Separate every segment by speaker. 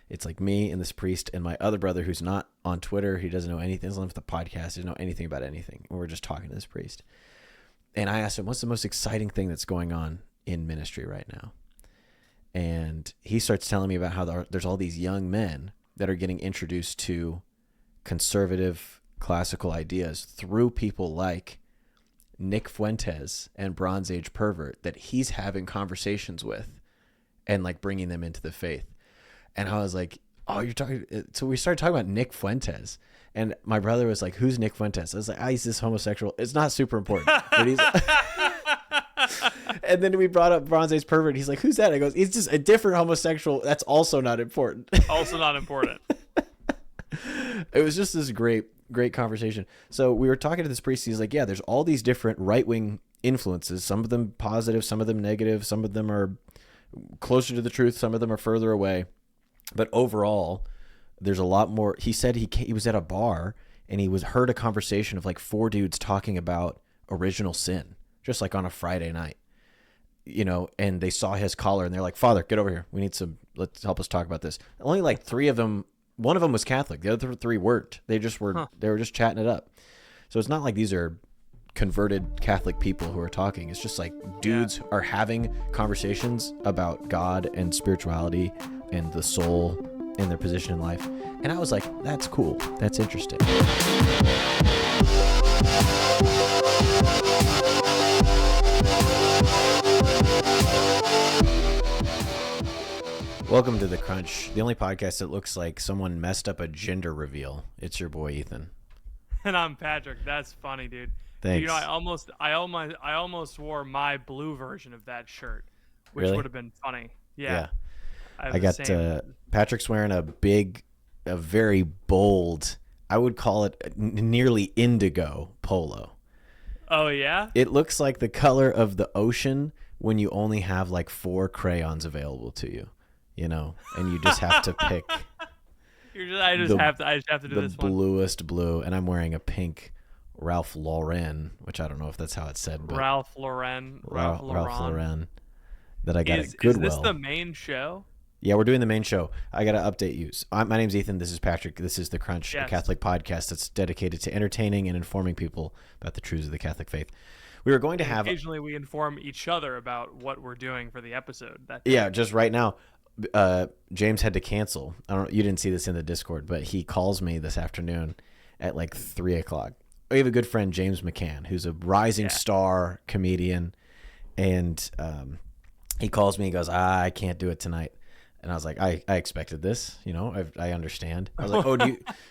Speaker 1: It's like me and this priest and my other brother who's not on Twitter. He doesn't know anything. He doesn't have the podcast. He doesn't know anything about anything. And we're just talking to this priest. And I asked him, what's the most exciting thing that's going on in ministry right now? And he starts telling me about how there's all these young men that are getting introduced to conservative classical ideas through people like Nick Fuentes and Bronze Age Pervert that he's having conversations with and like bringing them into the faith. And I was like, oh, you're talking. So we started talking about Nick Fuentes, and my brother was like, who's Nick Fuentes? I was like, he's this homosexual. It's not super important, but he's. And then we brought up Bronze Age Pervert. He's like, who's that? I goes, he's just a different homosexual. That's also not important.
Speaker 2: Also not important.
Speaker 1: It was just this great conversation. So we were talking to this priest. He's like, yeah, there's all these different right-wing influences. Some of them positive, some of them negative. Some of them are closer to the truth. Some of them are further away. But overall, there's a lot more. He said he was at a bar and he heard a conversation of like 4 dudes talking about original sin, just like on a Friday night, and they saw his collar and they're like, Father, get over here. Let's help us talk about this. Only like 3 of them, one of them was Catholic. The other 3 weren't. They were just chatting it up. So it's not like these are converted Catholic people who are talking. It's just like dudes are having conversations about God and spirituality and the soul and their position in life. And I was like, that's cool. That's interesting. Welcome to The Crunch, the only podcast that looks like someone messed up a gender reveal. It's your boy, Ethan.
Speaker 2: And I'm Patrick. That's funny, dude.
Speaker 1: Thanks.
Speaker 2: I almost wore my blue version of that shirt, which
Speaker 1: Really?
Speaker 2: would have been funny. Yeah.
Speaker 1: I got Patrick's wearing a very bold, I would call it nearly indigo polo.
Speaker 2: Oh, yeah?
Speaker 1: It looks like the color of the ocean when you only have like 4 crayons available to you, and you just have to pick.
Speaker 2: I just have to do this
Speaker 1: one. The bluest blue, and I'm wearing a pink Ralph Lauren, which I don't know if that's how it's said, but
Speaker 2: Ralph Lauren.
Speaker 1: That I got at Goodwill.
Speaker 2: Is this the main show?
Speaker 1: Yeah, we're doing the main show. I got to update you. My name's Ethan. This is Patrick. This is The Crunch, a Catholic podcast that's dedicated to entertaining and informing people about the truths of the Catholic faith. We were going to have...
Speaker 2: Occasionally we inform each other about what we're doing for the episode.
Speaker 1: Just right now. James had to cancel. You didn't see this in the Discord, but he calls me this afternoon at like 3 o'clock. We have a good friend, James McCann, who's a rising star comedian. And he calls me and goes, I can't do it tonight. And I was like, I expected this, I understand. I was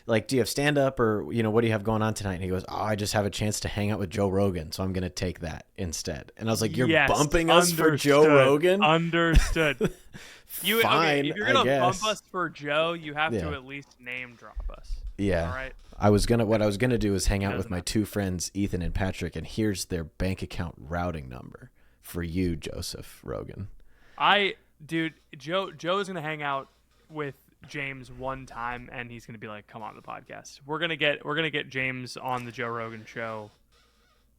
Speaker 1: like, do you have stand up or, what do you have going on tonight? And he goes, I just have a chance to hang out with Joe Rogan. So I'm going to take that instead. And I was like, you're bumping us for Joe Rogan?
Speaker 2: Understood.
Speaker 1: Fine,
Speaker 2: if you're going to bump us for Joe, you have to at least name drop us.
Speaker 1: Yeah.
Speaker 2: All right.
Speaker 1: What I was going to do is hang out with my 2 friends, Ethan and Patrick. And here's their bank account routing number for you, Joseph Rogan.
Speaker 2: Dude, Joe is going to hang out with James one time, and he's going to be like, come on the podcast. We're going to get James on the Joe Rogan show.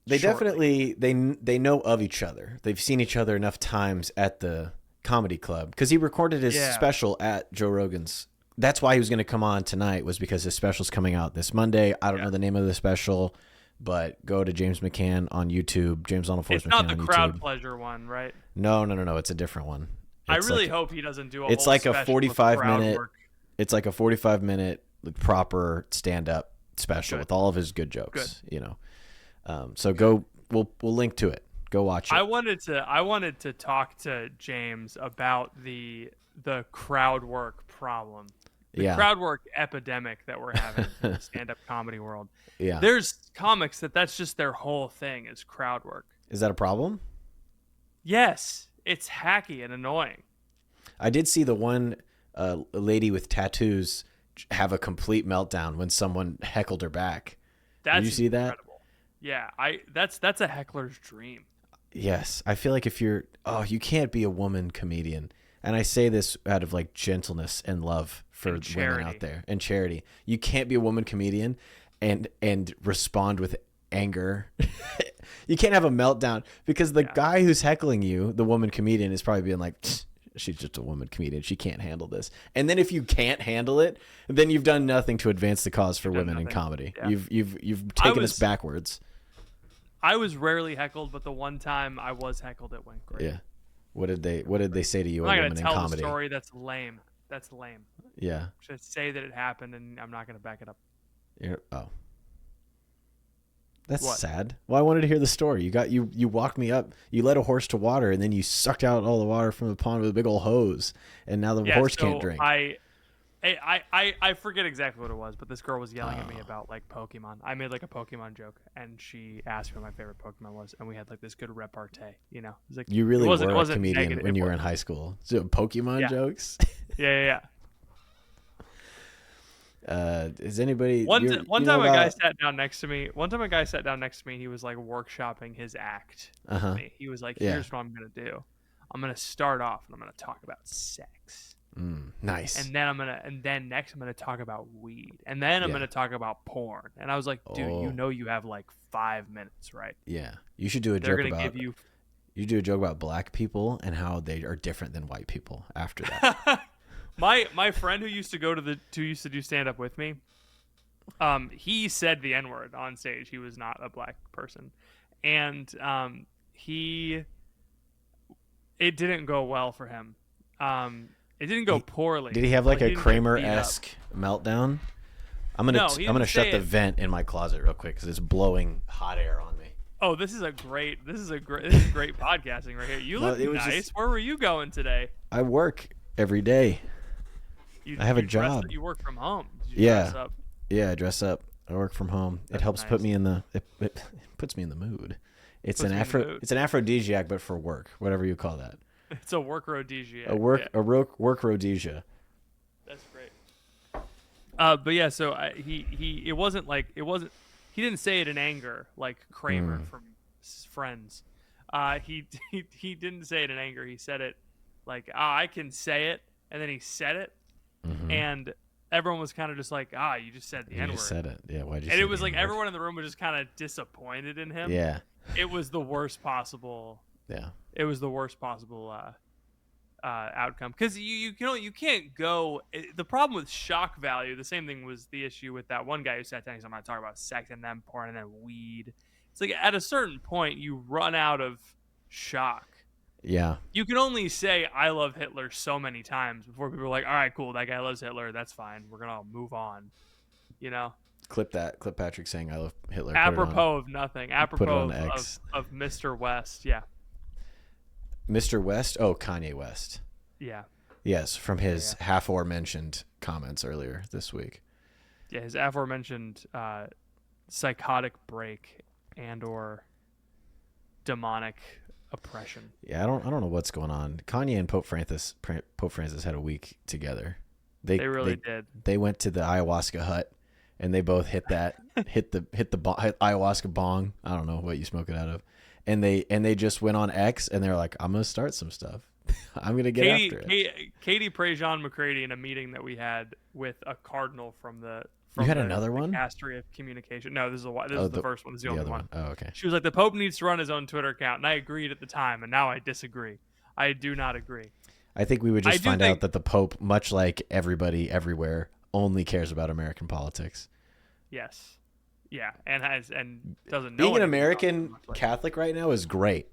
Speaker 1: They definitely, they know of each other. They've seen each other enough times at the comedy club because he recorded his special at Joe Rogan's. That's why he was going to come on tonight, was because his special's coming out this Monday. I don't know the name of the special, but go to James McCann on YouTube, James Arnold Force McCann on YouTube.
Speaker 2: It's not the crowd pleasure one, right?
Speaker 1: No. It's a different one.
Speaker 2: I really hope he doesn't do a
Speaker 1: it's
Speaker 2: whole
Speaker 1: like a
Speaker 2: special
Speaker 1: 45
Speaker 2: with crowd
Speaker 1: minute
Speaker 2: work.
Speaker 1: It's like a 45 minute proper stand-up special with all of his good jokes. So go, we'll link to it. Go watch it.
Speaker 2: I wanted to talk to James about the crowd work problem. The crowd work epidemic that we're having in the stand-up comedy world.
Speaker 1: Yeah.
Speaker 2: There's comics that's just their whole thing is crowd work.
Speaker 1: Is that a problem?
Speaker 2: Yes. It's hacky and annoying.
Speaker 1: I did see the one lady with tattoos have a complete meltdown when someone heckled her back. Did you see
Speaker 2: incredible. That? Yeah, that's a heckler's dream.
Speaker 1: Yes, I feel like you can't be a woman comedian. And I say this out of like gentleness and love for women out there and charity. You can't be a woman comedian and respond with anger. You can't have a meltdown because the guy who's heckling you, the woman comedian, is probably being like, she's just a woman comedian. She can't handle this. And then if you can't handle it, then you've done nothing to advance the cause for women in comedy. Yeah. You've taken us backwards.
Speaker 2: I was rarely heckled, but the one time I was heckled, it went great.
Speaker 1: Yeah. What did they say to you?
Speaker 2: I'm not going to tell the story. That's lame.
Speaker 1: Yeah.
Speaker 2: Just say that it happened, and I'm not going to back it up.
Speaker 1: Oh. That's sad. Well, I wanted to hear the story. You walked me up. You led a horse to water, and then you sucked out all the water from the pond with a big old hose, and now the horse can't drink.
Speaker 2: I forget exactly what it was, but this girl was yelling at me about like Pokemon. I made like a Pokemon joke, and she asked me what my favorite Pokemon was, and we had like this good repartee. You know, it was like,
Speaker 1: you really were a comedian when you were in high school. So Pokemon jokes.
Speaker 2: Yeah.
Speaker 1: Is anybody?
Speaker 2: One time a guy sat down next to me. And he was like workshopping his act. He was like, "Here's what I'm gonna do. I'm gonna start off, and I'm gonna talk about sex."
Speaker 1: Nice.
Speaker 2: And then next I'm gonna talk about weed, and then I'm gonna talk about porn. And I was like, dude, you have like 5 minutes, right?
Speaker 1: Yeah, you should do a joke about. You do a joke about black people and how they are different than white people. After that,
Speaker 2: my friend who used to do stand up with me, he said the N-word on stage. He was not a black person, and it didn't go well for him. It didn't go poorly.
Speaker 1: Did he have like a Kramer-esque meltdown? I'm gonna shut the vent in my closet real quick because it's blowing hot air on me.
Speaker 2: Oh, this is great podcasting right here. You look nice. Where were you going today?
Speaker 1: I work every day. I have a job.
Speaker 2: You work from home.
Speaker 1: Dress up? Yeah, I dress up. I work from home.
Speaker 2: That's
Speaker 1: it helps
Speaker 2: nice.
Speaker 1: Put me in the. It puts me in the mood. It's an aphrodisiac, but for work, whatever you call that.
Speaker 2: It's a work-rodesiac.
Speaker 1: A work-rhodesia.
Speaker 2: That's great. But yeah, so he didn't say it in anger like Kramer from Friends. He didn't say it in anger. He said it like, I can say it, and then he said it, and everyone was kind of just like, you just said the N-word.
Speaker 1: You just said it. Yeah, why'd you say it?
Speaker 2: And it was like everyone in the room was just kind of disappointed in him.
Speaker 1: Yeah.
Speaker 2: It was the worst possible.
Speaker 1: Yeah.
Speaker 2: It was the worst possible outcome because you can't go. The problem with shock value, the same thing was the issue with that one guy who sat down. He's, I'm going to talk about sex and then porn and then weed. It's like at a certain point you run out of shock.
Speaker 1: Yeah.
Speaker 2: You can only say I love Hitler so many times before people are like, all right, cool, that guy loves Hitler. That's fine. We're gonna move on. You know.
Speaker 1: Clip Patrick saying I love Hitler.
Speaker 2: Apropos of nothing. Apropos of Mr. West. Yeah.
Speaker 1: Mr. West? Oh, Kanye West.
Speaker 2: Yeah.
Speaker 1: Yes, from his aforementioned comments earlier this week.
Speaker 2: Yeah, his aforementioned psychotic break and or demonic oppression.
Speaker 1: Yeah, I don't know what's going on. Kanye and Pope Francis had a week together. They really did. They went to the ayahuasca hut and they both hit the ayahuasca bong. I don't know what you smoke it out of. And they just went on X and they're like, I'm gonna start some stuff. I'm gonna get after it.
Speaker 2: Katie Prejean McCready in a meeting that we had with a cardinal from the.
Speaker 1: You had another one?
Speaker 2: Dicastery of Communication. No, this is the first one. This is the only one.
Speaker 1: Oh, okay.
Speaker 2: She was like, the Pope needs to run his own Twitter account, and I agreed at the time, and now I disagree. I do not agree.
Speaker 1: I think we would just find out that the Pope, much like everybody everywhere, only cares about American politics.
Speaker 2: Yes. Yeah, and doesn't know.
Speaker 1: Being an American Catholic right now is great.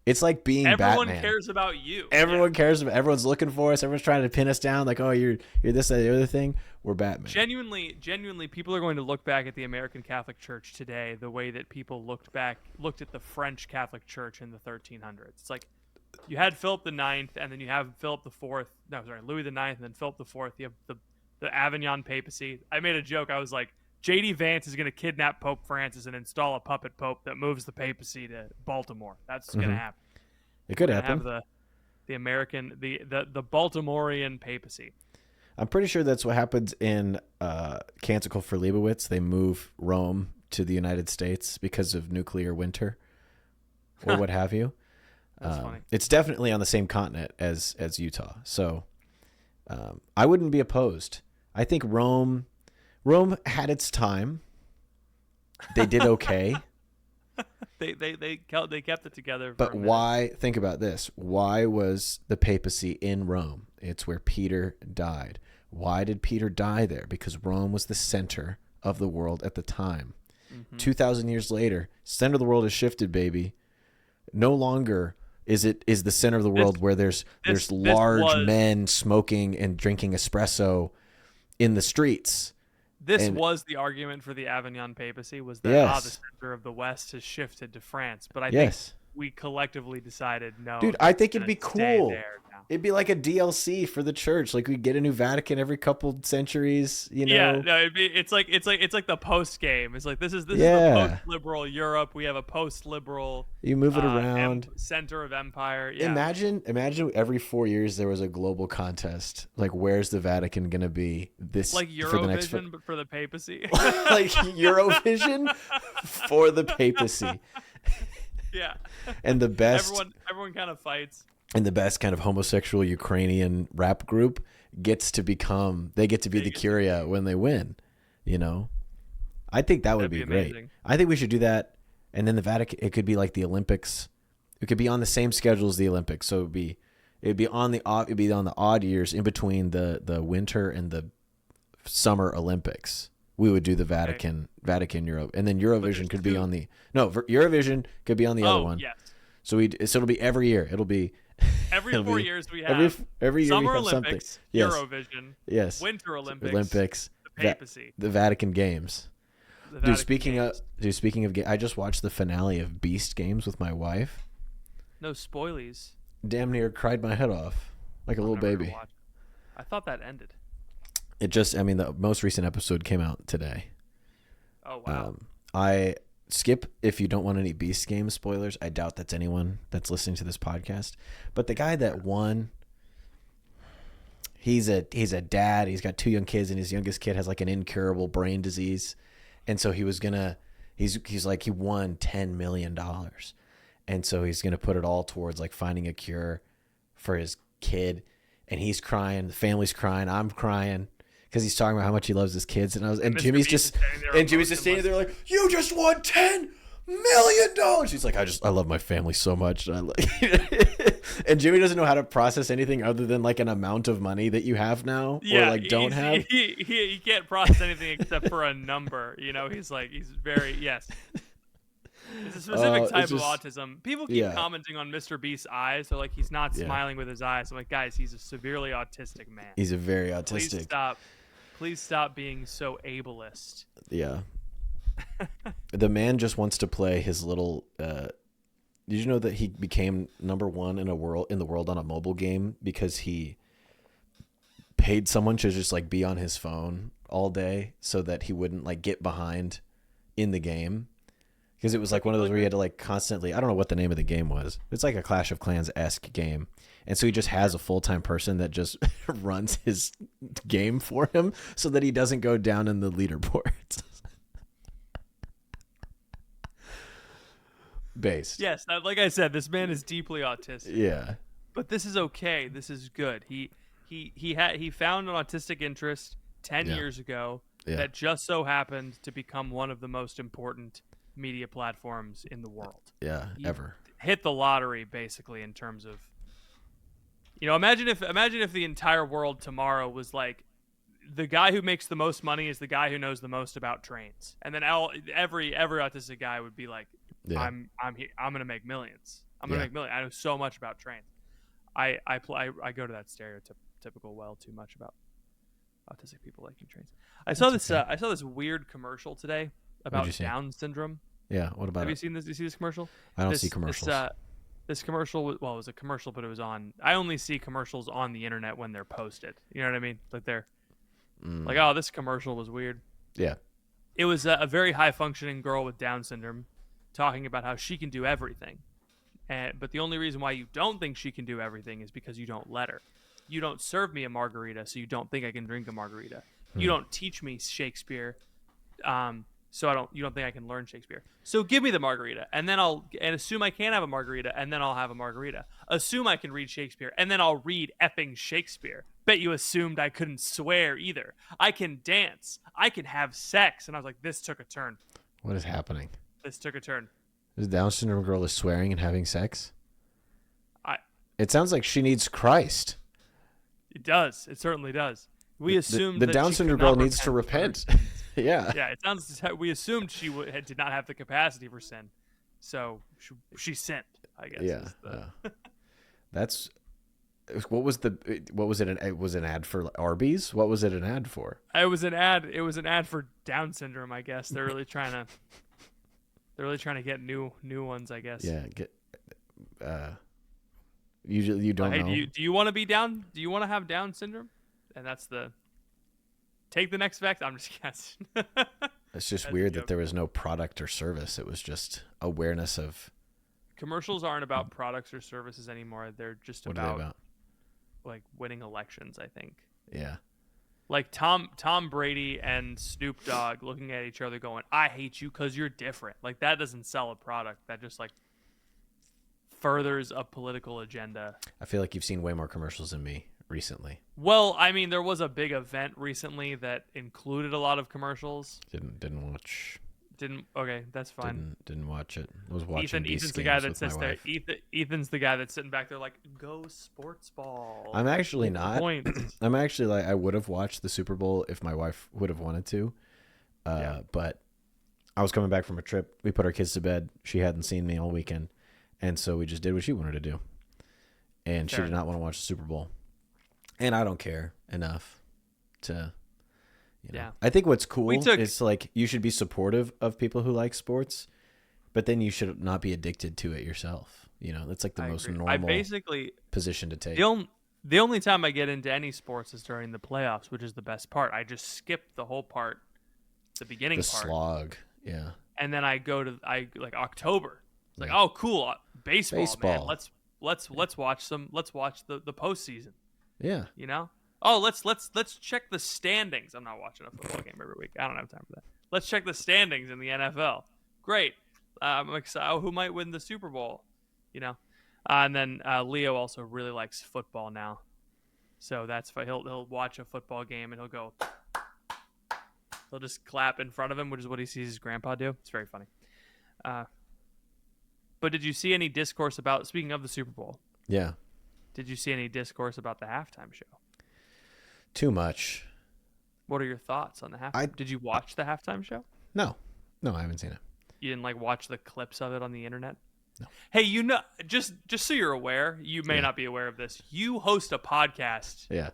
Speaker 1: It's like being
Speaker 2: Everyone
Speaker 1: Batman.
Speaker 2: cares about you.
Speaker 1: Everyone cares about. Everyone's looking for us. Everyone's trying to pin us down. Like, oh, you're this, that, the other thing. We're Batman.
Speaker 2: Genuinely, people are going to look back at the American Catholic Church today the way that people looked at the French Catholic Church in the 1300s. It's like you had Philip the Ninth, and then you have Louis the Ninth, and then Philip the Fourth. You have the Avignon papacy. I made a joke. I was like, J.D. Vance is going to kidnap Pope Francis and install a puppet pope that moves the papacy to Baltimore. That's going to happen.
Speaker 1: It could happen.
Speaker 2: Have the American the Baltimorean papacy.
Speaker 1: I'm pretty sure that's what happens in Canticle for Leibowitz. They move Rome to the United States because of nuclear winter, or what have you.
Speaker 2: That's funny.
Speaker 1: It's definitely on the same continent as Utah, so I wouldn't be opposed. I think Rome had its time. They did okay.
Speaker 2: They kept it together. For
Speaker 1: But
Speaker 2: a minute.
Speaker 1: why? Think about this. Why was the papacy in Rome? It's where Peter died. Why did Peter die there? Because Rome was the center of the world at the time. 2,000 years later, center of the world has shifted, baby. No longer is the center of the world where there's large men smoking and drinking espresso in the streets.
Speaker 2: This was the argument for the Avignon papacy, was that the center of the West has shifted to France. But I think we collectively decided no.
Speaker 1: Dude, I think it'd be cool.
Speaker 2: There now.
Speaker 1: It'd be like a DLC for the church. Like we get a new Vatican every couple centuries, you know.
Speaker 2: Yeah, no, it's like the post game. It's like this is the post-liberal Europe. We have a post-liberal.
Speaker 1: You move it around.
Speaker 2: Center of empire. Yeah.
Speaker 1: Imagine every 4 years there was a global contest. Like where's the Vatican gonna be this
Speaker 2: like Eurovision,
Speaker 1: for the next
Speaker 2: but for the papacy.
Speaker 1: like Eurovision for the papacy.
Speaker 2: Yeah.
Speaker 1: And the best
Speaker 2: everyone kind of fights.
Speaker 1: And the best kind of homosexual Ukrainian rap group get to be the Curia when they win, you know? I think that would be great.
Speaker 2: Amazing.
Speaker 1: I think we should do that. And then the Vatican, it could be like the Olympics. It could be on the same schedule as the Olympics. So it'd be on the odd years in between the winter and the summer Olympics. We would do the Vatican Europe, and then Eurovision could be on the Eurovision could be on the other one.
Speaker 2: Yes.
Speaker 1: So it'll be every year. It'll be
Speaker 2: every 4 years we have
Speaker 1: every year
Speaker 2: Summer
Speaker 1: we have
Speaker 2: Olympics,
Speaker 1: something. Yes.
Speaker 2: Eurovision,
Speaker 1: yes,
Speaker 2: Winter Olympics, the papacy,
Speaker 1: the Vatican Games.
Speaker 2: Dude, speaking of
Speaker 1: I just watched the finale of Beast Games with my wife.
Speaker 2: No spoilies.
Speaker 1: Damn near cried my head off like a little baby.
Speaker 2: I thought that ended.
Speaker 1: The most recent episode came out today.
Speaker 2: Oh wow.
Speaker 1: I skip if you don't want any Beast Game spoilers. I doubt that's anyone that's listening to this podcast. But the guy that won, he's a dad. He's got 2 young kids, and his youngest kid has like an incurable brain disease. And so he won $10 million. And so he's gonna put it all towards like finding a cure for his kid. And he's crying, the family's crying, I'm crying. Because he's talking about how much he loves his kids, and Jimmy's just standing there like, you just won $10 million. He's like, I love my family so much, and and Jimmy doesn't know how to process anything other than like an amount of money that you have now, or like don't have.
Speaker 2: He can't process anything except for a number. You know, he's very yes. It's a specific type of autism. People keep commenting on Mr. Beast's eyes. They're like, he's not smiling with his eyes. I'm like, guys, he's a severely autistic man.
Speaker 1: He's a very autistic.
Speaker 2: Please stop being so ableist.
Speaker 1: Yeah. The man just wants to play his little. Did you know that he became number 1 in the world on a mobile game because he paid someone to just like be on his phone all day so that he wouldn't like get behind in the game? Because it was like one of those where you had to like constantly, I don't know what the name of the game was. It's like a Clash of Clans-esque game. And so he just has a full-time person that just runs his game for him so that he doesn't go down in the leaderboards. Based.
Speaker 2: Yes, like I said, this man is deeply autistic.
Speaker 1: Yeah.
Speaker 2: But this is okay. This is good. He found an autistic interest 10 years ago that just so happened to become one of the most important media platforms in the world.
Speaker 1: Yeah, ever.
Speaker 2: Hit the lottery basically in terms of, you know, imagine if the entire world tomorrow was like, the guy who makes the most money is the guy who knows the most about trains, and then every autistic guy would be like, I'm gonna make millions. I'm gonna make millions. I know so much about trains. I go to that stereotypical well too much about autistic people liking trains. I saw this weird commercial today about Down syndrome.
Speaker 1: Yeah, what about it?
Speaker 2: Have you seen this? Did you see this commercial?
Speaker 1: I don't see commercials.
Speaker 2: This commercial was, it was a commercial, but it was on. I only see commercials on the internet when they're posted. You know what I mean? Like they're like, oh, this commercial was weird.
Speaker 1: Yeah.
Speaker 2: It was a very high functioning girl with Down syndrome talking about how she can do everything. But the only reason why you don't think she can do everything is because you don't let her. You don't serve me a margarita, so you don't think I can drink a margarita. You don't teach me Shakespeare, so you don't think I can learn Shakespeare. So give me the margarita, and then assume I can have a margarita, and then I'll have a margarita. Assume I can read Shakespeare, and then I'll read effing Shakespeare. Bet you assumed I couldn't swear either. I can dance. I can have sex. And I was like, this took a turn.
Speaker 1: What is happening?
Speaker 2: This took a turn.
Speaker 1: The Down syndrome girl is swearing and having sex.
Speaker 2: I.
Speaker 1: It sounds like she needs Christ.
Speaker 2: It does. It certainly does. We assumed
Speaker 1: the
Speaker 2: that
Speaker 1: Down
Speaker 2: she
Speaker 1: syndrome
Speaker 2: could not
Speaker 1: girl needs to
Speaker 2: repent
Speaker 1: repent.
Speaker 2: for
Speaker 1: Yeah.
Speaker 2: Yeah, it sounds. We assumed she did not have the capacity for sin, so she sinned. I guess.
Speaker 1: Yeah. That's what was it? It was an ad for Arby's. What was it an ad for?
Speaker 2: It was an ad. It was an ad for Down syndrome. I guess they're really trying to. They're really trying to get new ones. I guess.
Speaker 1: Yeah. You don't
Speaker 2: Hey,
Speaker 1: know.
Speaker 2: do you want to be down? Do you want to have Down syndrome? And that's the. Take the next vaccine. I'm just guessing.
Speaker 1: It's just
Speaker 2: That's
Speaker 1: weird
Speaker 2: a
Speaker 1: that
Speaker 2: joke.
Speaker 1: there was no product or service. It was just awareness of
Speaker 2: Commercials aren't about products or services anymore. They're just
Speaker 1: what are they about?
Speaker 2: like winning elections. I think.
Speaker 1: Yeah.
Speaker 2: Like Tom Brady and Snoop Dogg looking at each other going, "I hate you because you're different." Like that doesn't sell a product. That just like furthers a political agenda.
Speaker 1: I feel like you've seen way more commercials than me recently.
Speaker 2: Well, I mean, there was a big event recently that included a lot of commercials.
Speaker 1: Didn't watch.
Speaker 2: Okay, that's fine.
Speaker 1: Didn't watch it. I was watching these
Speaker 2: Ethan's
Speaker 1: games
Speaker 2: the guy that
Speaker 1: with my
Speaker 2: sits there.
Speaker 1: wife.
Speaker 2: Ethan's the guy that's sitting back there like, "Go sports ball."
Speaker 1: I'm actually not.
Speaker 2: Points.
Speaker 1: I'm actually like I would have watched the Super Bowl if my wife would have wanted to.
Speaker 2: Yeah.
Speaker 1: But I was coming back from a trip. We put our kids to bed. She hadn't seen me all weekend, and so we just did what she wanted to do. And she
Speaker 2: Fair
Speaker 1: did not want to watch the Super Bowl. And I don't care enough to.
Speaker 2: Yeah.
Speaker 1: I think what's cool
Speaker 2: We took-
Speaker 1: is like you should be supportive of people who like sports, but then you should not be addicted to it yourself. That's like the
Speaker 2: I
Speaker 1: most
Speaker 2: agree.
Speaker 1: normal
Speaker 2: I basically
Speaker 1: position to take.
Speaker 2: the only time I get into any sports is during the playoffs, which is the best part. I just skip the whole part, the beginning
Speaker 1: The
Speaker 2: part,
Speaker 1: slog, yeah.
Speaker 2: and then I go to like October. It's like,
Speaker 1: Yeah.
Speaker 2: oh, cool, baseball, man.
Speaker 1: Baseball.
Speaker 2: Let's watch some. Let's watch the postseason.
Speaker 1: Yeah.
Speaker 2: Oh, let's check the standings. I'm not watching a football game every week. I don't have time for that. Let's check the standings in the NFL. Great. I'm excited. Oh, who might win the Super Bowl? And then Leo also really likes football now, so that's fine. He'll watch a football game and he'll go. He'll just clap in front of him, which is what he sees his grandpa do. It's very funny. But did you see any discourse about? Speaking of the Super Bowl,
Speaker 1: Yeah.
Speaker 2: did you see any discourse about the halftime show?
Speaker 1: Too much.
Speaker 2: What are your thoughts on the halftime? Did you watch the halftime show?
Speaker 1: No, I haven't seen it.
Speaker 2: You didn't like watch the clips of it on the internet?
Speaker 1: No.
Speaker 2: Hey, just so you're aware, you may not be aware of this. You host a podcast
Speaker 1: Yeah.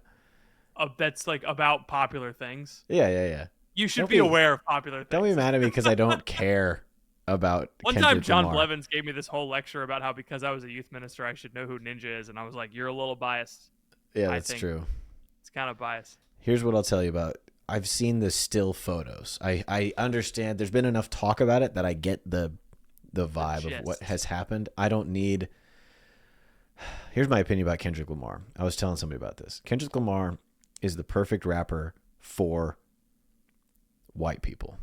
Speaker 2: that's like about popular things.
Speaker 1: Yeah.
Speaker 2: You should
Speaker 1: Don't
Speaker 2: be
Speaker 1: be-
Speaker 2: aware of popular
Speaker 1: Don't be
Speaker 2: things.
Speaker 1: mad at me because I don't care about
Speaker 2: One
Speaker 1: Kendrick
Speaker 2: time, John
Speaker 1: Lamar.
Speaker 2: Blevins gave me this whole lecture about how because I was a youth minister, I should know who Ninja is, and I was like, "You're a little biased."
Speaker 1: Yeah,
Speaker 2: I
Speaker 1: that's
Speaker 2: think.
Speaker 1: true.
Speaker 2: It's kind of biased.
Speaker 1: Here's what I'll tell you about. I've seen the still photos. I understand. There's been enough talk about it that I get the vibe of what
Speaker 2: gist.
Speaker 1: has happened. I don't need. Here's my opinion about Kendrick Lamar. I was telling somebody about this. Kendrick Lamar is the perfect rapper for white people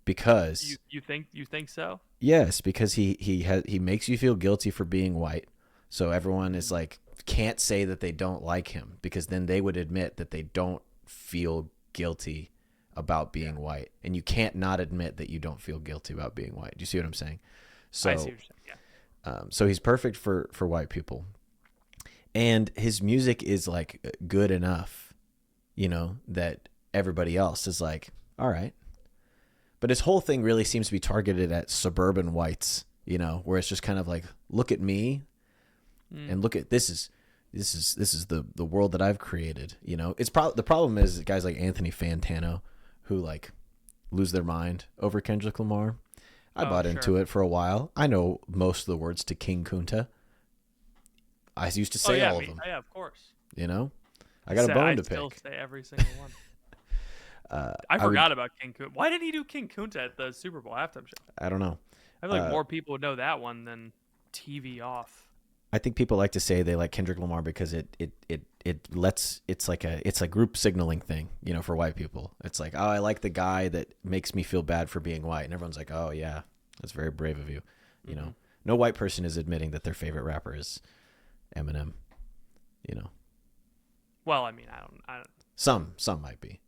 Speaker 1: because
Speaker 2: You think so?
Speaker 1: yes, because he makes you feel guilty for being white. So everyone is like can't say that they don't like him because then they would admit that they don't feel guilty about being white, and you can't not admit that you don't feel guilty about being white. Do you see what I'm saying? So
Speaker 2: I see what you're saying. Yeah.
Speaker 1: so he's perfect for white people, and his music is like good enough, that everybody else is like, all right. But his whole thing really seems to be targeted at suburban whites, where it's just kind of like, look at me, and look at this is the world that I've created. It's the problem is guys like Anthony Fantano, who like lose their mind over Kendrick Lamar. I bought into it for a while. I know most of the words to King Kunta. I used to say all of them.
Speaker 2: Yeah, of course.
Speaker 1: I got a bone to
Speaker 2: I still
Speaker 1: pick.
Speaker 2: say every single one. I forgot about King Kunta. Why didn't he do King Kunta at the Super Bowl halftime show?
Speaker 1: I don't know.
Speaker 2: I feel like more people would know that one than TV Off.
Speaker 1: I think people like to say they like Kendrick Lamar because it's like a group signaling thing, for white people. It's like, oh, I like the guy that makes me feel bad for being white, and everyone's like, oh yeah, that's very brave of you. No white person is admitting that their favorite rapper is Eminem.
Speaker 2: Well, I mean, I don't.
Speaker 1: Some might be.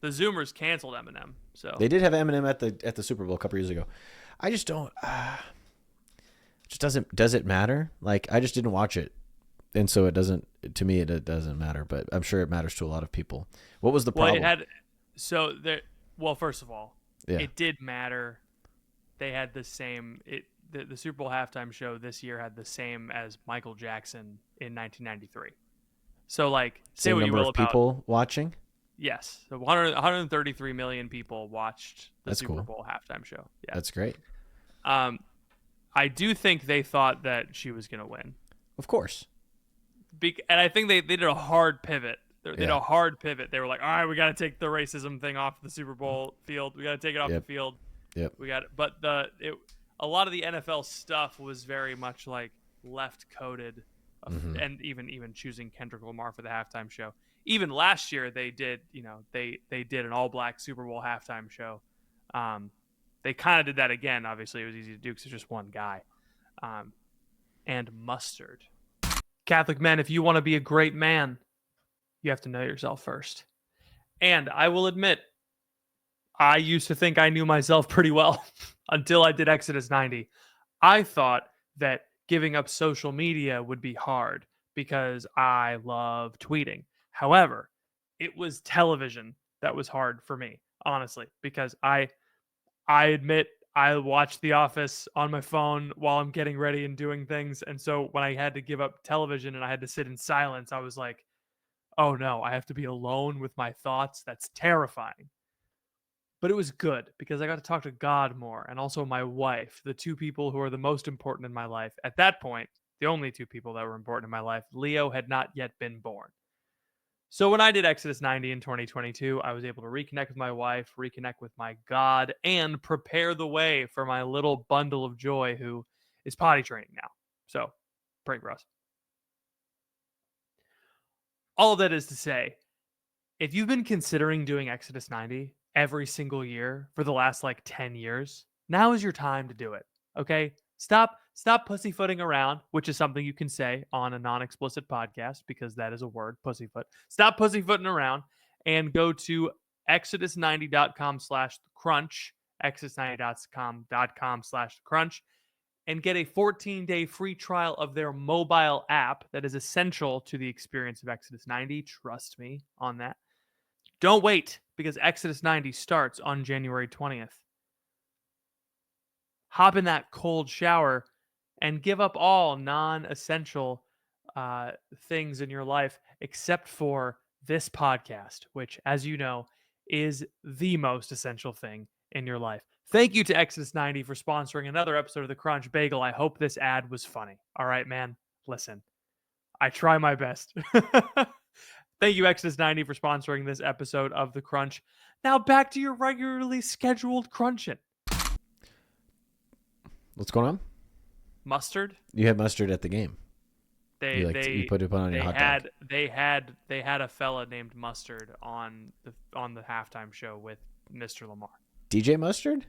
Speaker 2: The Zoomers canceled Eminem, so
Speaker 1: They did have Eminem at the Super Bowl a couple years ago. I just don't. just does it matter? Like, I just didn't watch it. And so it doesn't, to me, it doesn't matter, but I'm sure it matters to a lot of people. What was the
Speaker 2: Well,
Speaker 1: problem?
Speaker 2: it had so there. Well, first of all,
Speaker 1: Yeah.
Speaker 2: it did matter. They had the same. The Super Bowl halftime show this year had the same as Michael Jackson in 1993. So like, say
Speaker 1: Same
Speaker 2: what you
Speaker 1: number
Speaker 2: will
Speaker 1: of
Speaker 2: about
Speaker 1: people watching?
Speaker 2: yes, so 133 million people watched the
Speaker 1: That's
Speaker 2: Super
Speaker 1: cool.
Speaker 2: Bowl halftime show. Yeah.
Speaker 1: That's great.
Speaker 2: I do think they thought that she was gonna win.
Speaker 1: Of course.
Speaker 2: And I think they did a hard pivot. They did
Speaker 1: Yeah.
Speaker 2: a hard pivot. They were like, all right, we got to take the racism thing off the Super Bowl field. We got to take it off the field.
Speaker 1: Yep.
Speaker 2: We got it. But a lot of the NFL stuff was very much like left coded, and even choosing Kendrick Lamar for the halftime show. Even last year they did, they did an all black Super Bowl halftime show. They kind of did that again. Obviously, it was easy to do because it's just one guy. And mustard. Catholic men, if you want to be a great man, you have to know yourself first. And I will admit, I used to think I knew myself pretty well until I did Exodus 90. I thought that giving up social media would be hard because I love tweeting. However, it was television that was hard for me, honestly, because I admit I watch The Office on my phone while I'm getting ready and doing things. And so when I had to give up television and I had to sit in silence, I was like, oh no, I have to be alone with my thoughts. That's terrifying. But it was good because I got to talk to God more and also my wife, the two people who are the most important in my life. At that point, the only two people that were important in my life, Leo had not yet been born. So when I did Exodus 90 in 2022, I was able to reconnect with my wife, reconnect with my God, and prepare the way for my little bundle of joy who is potty training now. So pray for us. All of that is to say, if you've been considering doing Exodus 90 every single year for the last like 10 years, now is your time to do it. Okay? Stop pussyfooting around, which is something you can say on a non-explicit podcast because that is a word, pussyfoot. Stop pussyfooting around and go to exodus90.com/crunch, exodus90.com/crunch, and get a 14-day free trial of their mobile app that is essential to the experience of Exodus 90. Trust me on that. Don't wait because Exodus 90 starts on January 20th. Hop in that cold shower and give up all non-essential things in your life except for this podcast, which, as you know, is the most essential thing in your life. Thank you to Exodus 90 for sponsoring another episode of The Crunch Bagel. I hope this ad was funny. All right, man, listen. I try my best. Thank you, Exodus 90, for sponsoring this episode of The Crunch. Now back to your regularly scheduled crunching.
Speaker 1: What's going on?
Speaker 2: Mustard.
Speaker 1: You had mustard at the game.
Speaker 2: You
Speaker 1: put it on your hot dog.
Speaker 2: They had a fella named Mustard on the halftime show with Mr. Lamar.
Speaker 1: DJ Mustard?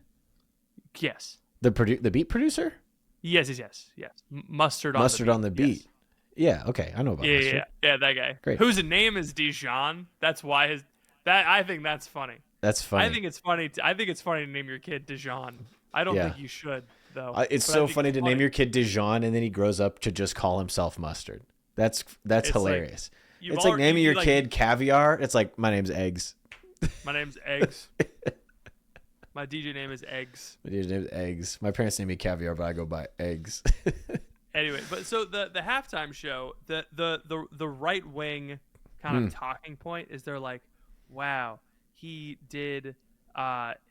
Speaker 2: Yes.
Speaker 1: The beat producer?
Speaker 2: Yes. Mustard
Speaker 1: on the beat.
Speaker 2: Yes.
Speaker 1: Yeah, okay. I know about Mustard.
Speaker 2: Yeah, that guy.
Speaker 1: Great.
Speaker 2: Whose name is Dijon. That's why I think that's funny.
Speaker 1: That's funny.
Speaker 2: I think it's funny to name your kid Dijon. I don't think you should though.
Speaker 1: It's so funny to name your kid Dijon and then he grows up to just call himself Mustard. That's hilarious. It's like naming your kid Caviar. It's like, my name's Eggs.
Speaker 2: My name's Eggs. My DJ name is Eggs.
Speaker 1: My DJ name is Eggs. My parents named me Caviar, but I go by Eggs.
Speaker 2: Anyway, but so the halftime show, the right wing kind of talking point is they're like, wow, he did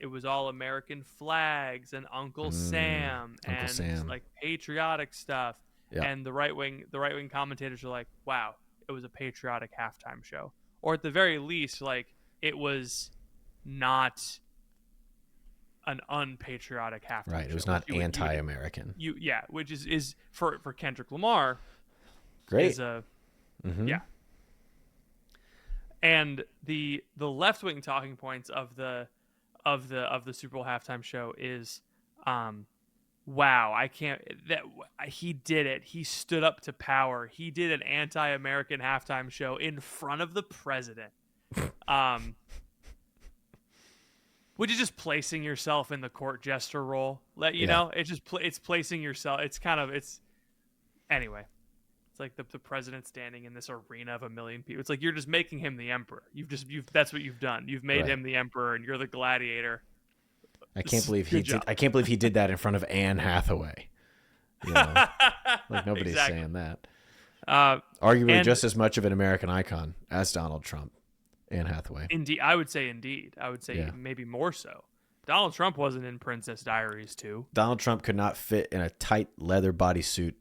Speaker 2: it was all American flags and Uncle Sam and like patriotic stuff. Yeah. And the right wing commentators are like, wow, it was a patriotic halftime show. Or at the very least, like, it was not an unpatriotic halftime show.
Speaker 1: Right, it was not anti-American.
Speaker 2: Which is for Kendrick Lamar.
Speaker 1: Great.
Speaker 2: Is yeah. And the left wing talking points of the Super Bowl halftime show is, wow, he did it. He stood up to power. He did an anti-American halftime show in front of the president. Which is just placing yourself in the court jester role. Let you
Speaker 1: Yeah.
Speaker 2: know, it's placing yourself. It's anyway. It's like the president standing in this arena of 1 million people. It's like you're just making him the emperor. That's what you've done. You've made
Speaker 1: Right.
Speaker 2: him the emperor, and you're the gladiator.
Speaker 1: I can't believe
Speaker 2: Good job.
Speaker 1: I can't believe he did that in front of Anne Hathaway. You know? Like nobody's
Speaker 2: Exactly.
Speaker 1: saying that.
Speaker 2: Uh,
Speaker 1: Arguably
Speaker 2: and-
Speaker 1: just as much of an American icon as Donald Trump. Anne Hathaway.
Speaker 2: Indeed, I would say indeed. I would say
Speaker 1: Yeah.
Speaker 2: maybe more so. Donald Trump wasn't in Princess Diaries 2.
Speaker 1: Donald Trump could not fit in a tight leather bodysuit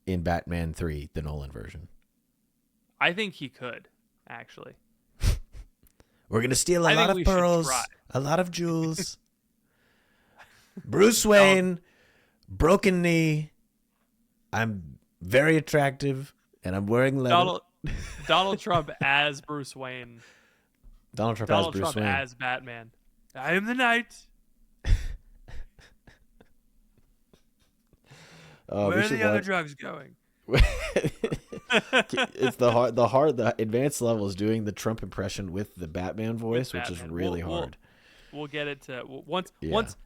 Speaker 1: in Batman 3, the Nolan version.
Speaker 2: I think he could, actually.
Speaker 1: We're going to steal a
Speaker 2: I
Speaker 1: lot
Speaker 2: think
Speaker 1: of
Speaker 2: we should
Speaker 1: pearls,
Speaker 2: try.
Speaker 1: a lot of jewels. Bruce Wayne, broken knee. I'm very attractive, and I'm wearing leather.
Speaker 2: Donald Trump as Bruce Wayne.
Speaker 1: Donald Trump
Speaker 2: Donald
Speaker 1: as Bruce
Speaker 2: Trump
Speaker 1: Wayne.
Speaker 2: as Batman. I am the knight.
Speaker 1: Oh,
Speaker 2: Where
Speaker 1: we
Speaker 2: are
Speaker 1: should
Speaker 2: the other
Speaker 1: watch-
Speaker 2: drugs going?
Speaker 1: It's the advanced levels doing the Trump impression with the Batman voice, which is
Speaker 2: Batman.
Speaker 1: really
Speaker 2: We'll-
Speaker 1: hard.
Speaker 2: We'll get it to once.
Speaker 1: Yeah.
Speaker 2: Once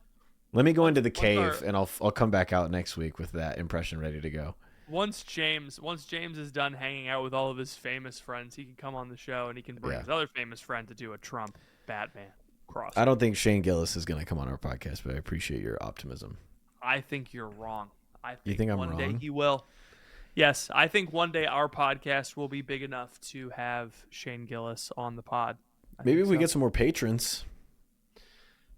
Speaker 1: Let me go into the
Speaker 2: once
Speaker 1: cave,
Speaker 2: our-
Speaker 1: and I'll come back out next week with that impression ready to go.
Speaker 2: Once James is done hanging out with all of his famous friends, he can come on the show and he can bring
Speaker 1: Yeah.
Speaker 2: his other famous friend to do a Trump Batman cross.
Speaker 1: I don't think Shane Gillis is going to come on our podcast, but I appreciate your optimism.
Speaker 2: I think you're wrong. I think,
Speaker 1: think I'm
Speaker 2: one day
Speaker 1: wrong?
Speaker 2: he will. Yes, I think one day our podcast will be big enough to have Shane Gillis on the pod. I
Speaker 1: Maybe
Speaker 2: think
Speaker 1: if we
Speaker 2: so.
Speaker 1: get some more patrons.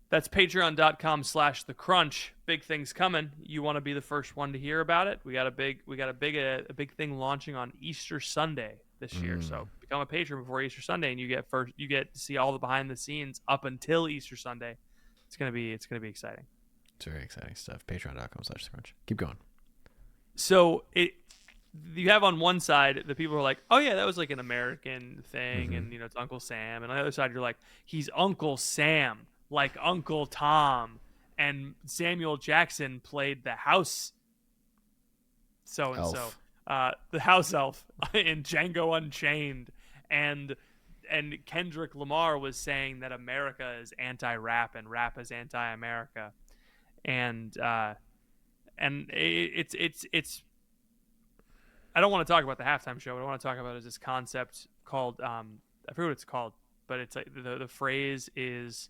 Speaker 2: That's patreon.com/thecrunch. Big things coming. You want to be the first one to hear about it? We got a big thing launching on Easter Sunday this year. So become a patron before Easter Sunday, and you get to see all the behind the scenes up until Easter Sunday. It's gonna be exciting.
Speaker 1: It's very exciting stuff. Patreon.com/thecrunch. Keep going.
Speaker 2: So you have on one side the people who are like, oh yeah, that was like an American thing, and it's Uncle Sam, and on the other side you're like, he's Uncle Sam, like Uncle Tom, and Samuel Jackson played the house so and so, the house elf in Django Unchained, and Kendrick Lamar was saying that America is anti-rap and rap is anti-America, and it's I don't want to talk about the halftime show. What I want to talk about is this concept called I forget what it's called, but it's like the phrase is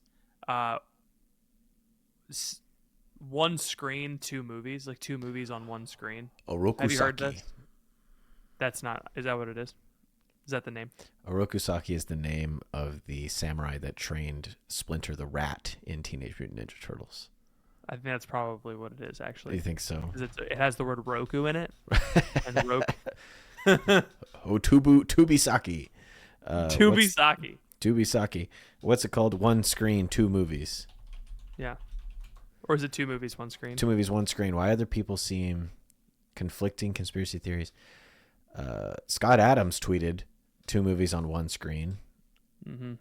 Speaker 2: one screen, two movies, like two movies on one screen.
Speaker 1: Orokusaki.
Speaker 2: Have you heard this? That's not. Is that what it is? Is that the name?
Speaker 1: Orokusaki is the name of the samurai that trained Splinter the Rat in Teenage Mutant Ninja Turtles.
Speaker 2: I think that's probably what it is, actually.
Speaker 1: You think so?
Speaker 2: 'Cause it has the word Roku in it. And Roku.
Speaker 1: Tubisaki.
Speaker 2: Tubisaki.
Speaker 1: Tubisaki. What's it called? One screen, two movies.
Speaker 2: Yeah. Or is it two movies, one screen?
Speaker 1: Two movies, one screen. Why other people seem conflicting conspiracy theories? Scott Adams tweeted two movies on one screen.
Speaker 2: Mm-hmm.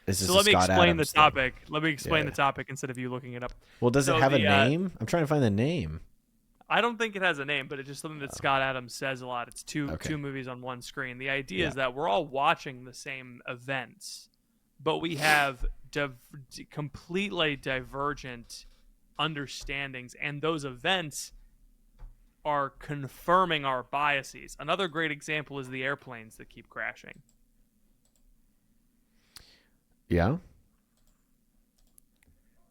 Speaker 1: This is
Speaker 2: So
Speaker 1: a
Speaker 2: let me
Speaker 1: Scott
Speaker 2: explain
Speaker 1: Adams
Speaker 2: the topic. Let me explain
Speaker 1: Yeah.
Speaker 2: the topic instead of you looking it up.
Speaker 1: Well, does
Speaker 2: So
Speaker 1: it have a
Speaker 2: the,
Speaker 1: name? I'm trying to find the name.
Speaker 2: I don't think it has a name, but it's just something that Scott Adams says a lot. It's two
Speaker 1: Okay.
Speaker 2: two movies on one screen. The idea
Speaker 1: Yeah.
Speaker 2: is that we're all watching the same events, but we have completely divergent understandings, and those events are confirming our biases. Another great example is the airplanes that keep crashing.
Speaker 1: Yeah.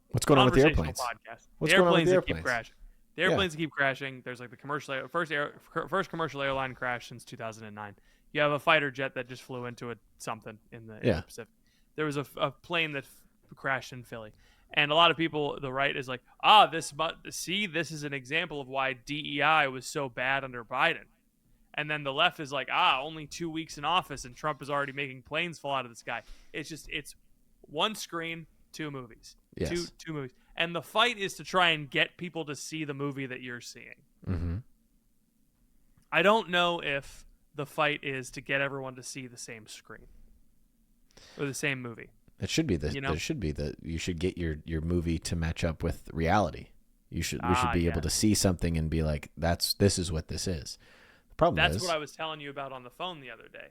Speaker 1: What's going on with the
Speaker 2: Conversational
Speaker 1: airplanes?
Speaker 2: podcast.
Speaker 1: What's
Speaker 2: the
Speaker 1: going on with
Speaker 2: airplanes
Speaker 1: the
Speaker 2: that keep
Speaker 1: airplanes?
Speaker 2: crashing. The
Speaker 1: Yeah.
Speaker 2: airplanes that keep crashing. There's like the first commercial airline crash since 2009. You have a fighter jet that just flew into something in the
Speaker 1: Yeah.
Speaker 2: Pacific. There was a plane that crashed in Philly, and a lot of people, the right is like, this is an example of why DEI was so bad under Biden. And then the left is like, only 2 weeks in office and Trump is already making planes fall out of the sky. It's one screen, two movies.
Speaker 1: Yes.
Speaker 2: Two movies. And the fight is to try and get people to see the movie that you're seeing.
Speaker 1: Mm-hmm.
Speaker 2: I don't know if the fight is to get everyone to see the same screen or the same movie.
Speaker 1: It should be
Speaker 2: You know?
Speaker 1: It should be that you should get your movie to match up with reality. We should be
Speaker 2: yeah.
Speaker 1: able to see something and be like, this is what this is. The problem
Speaker 2: That's
Speaker 1: is,
Speaker 2: what I was telling you about on the phone the other day.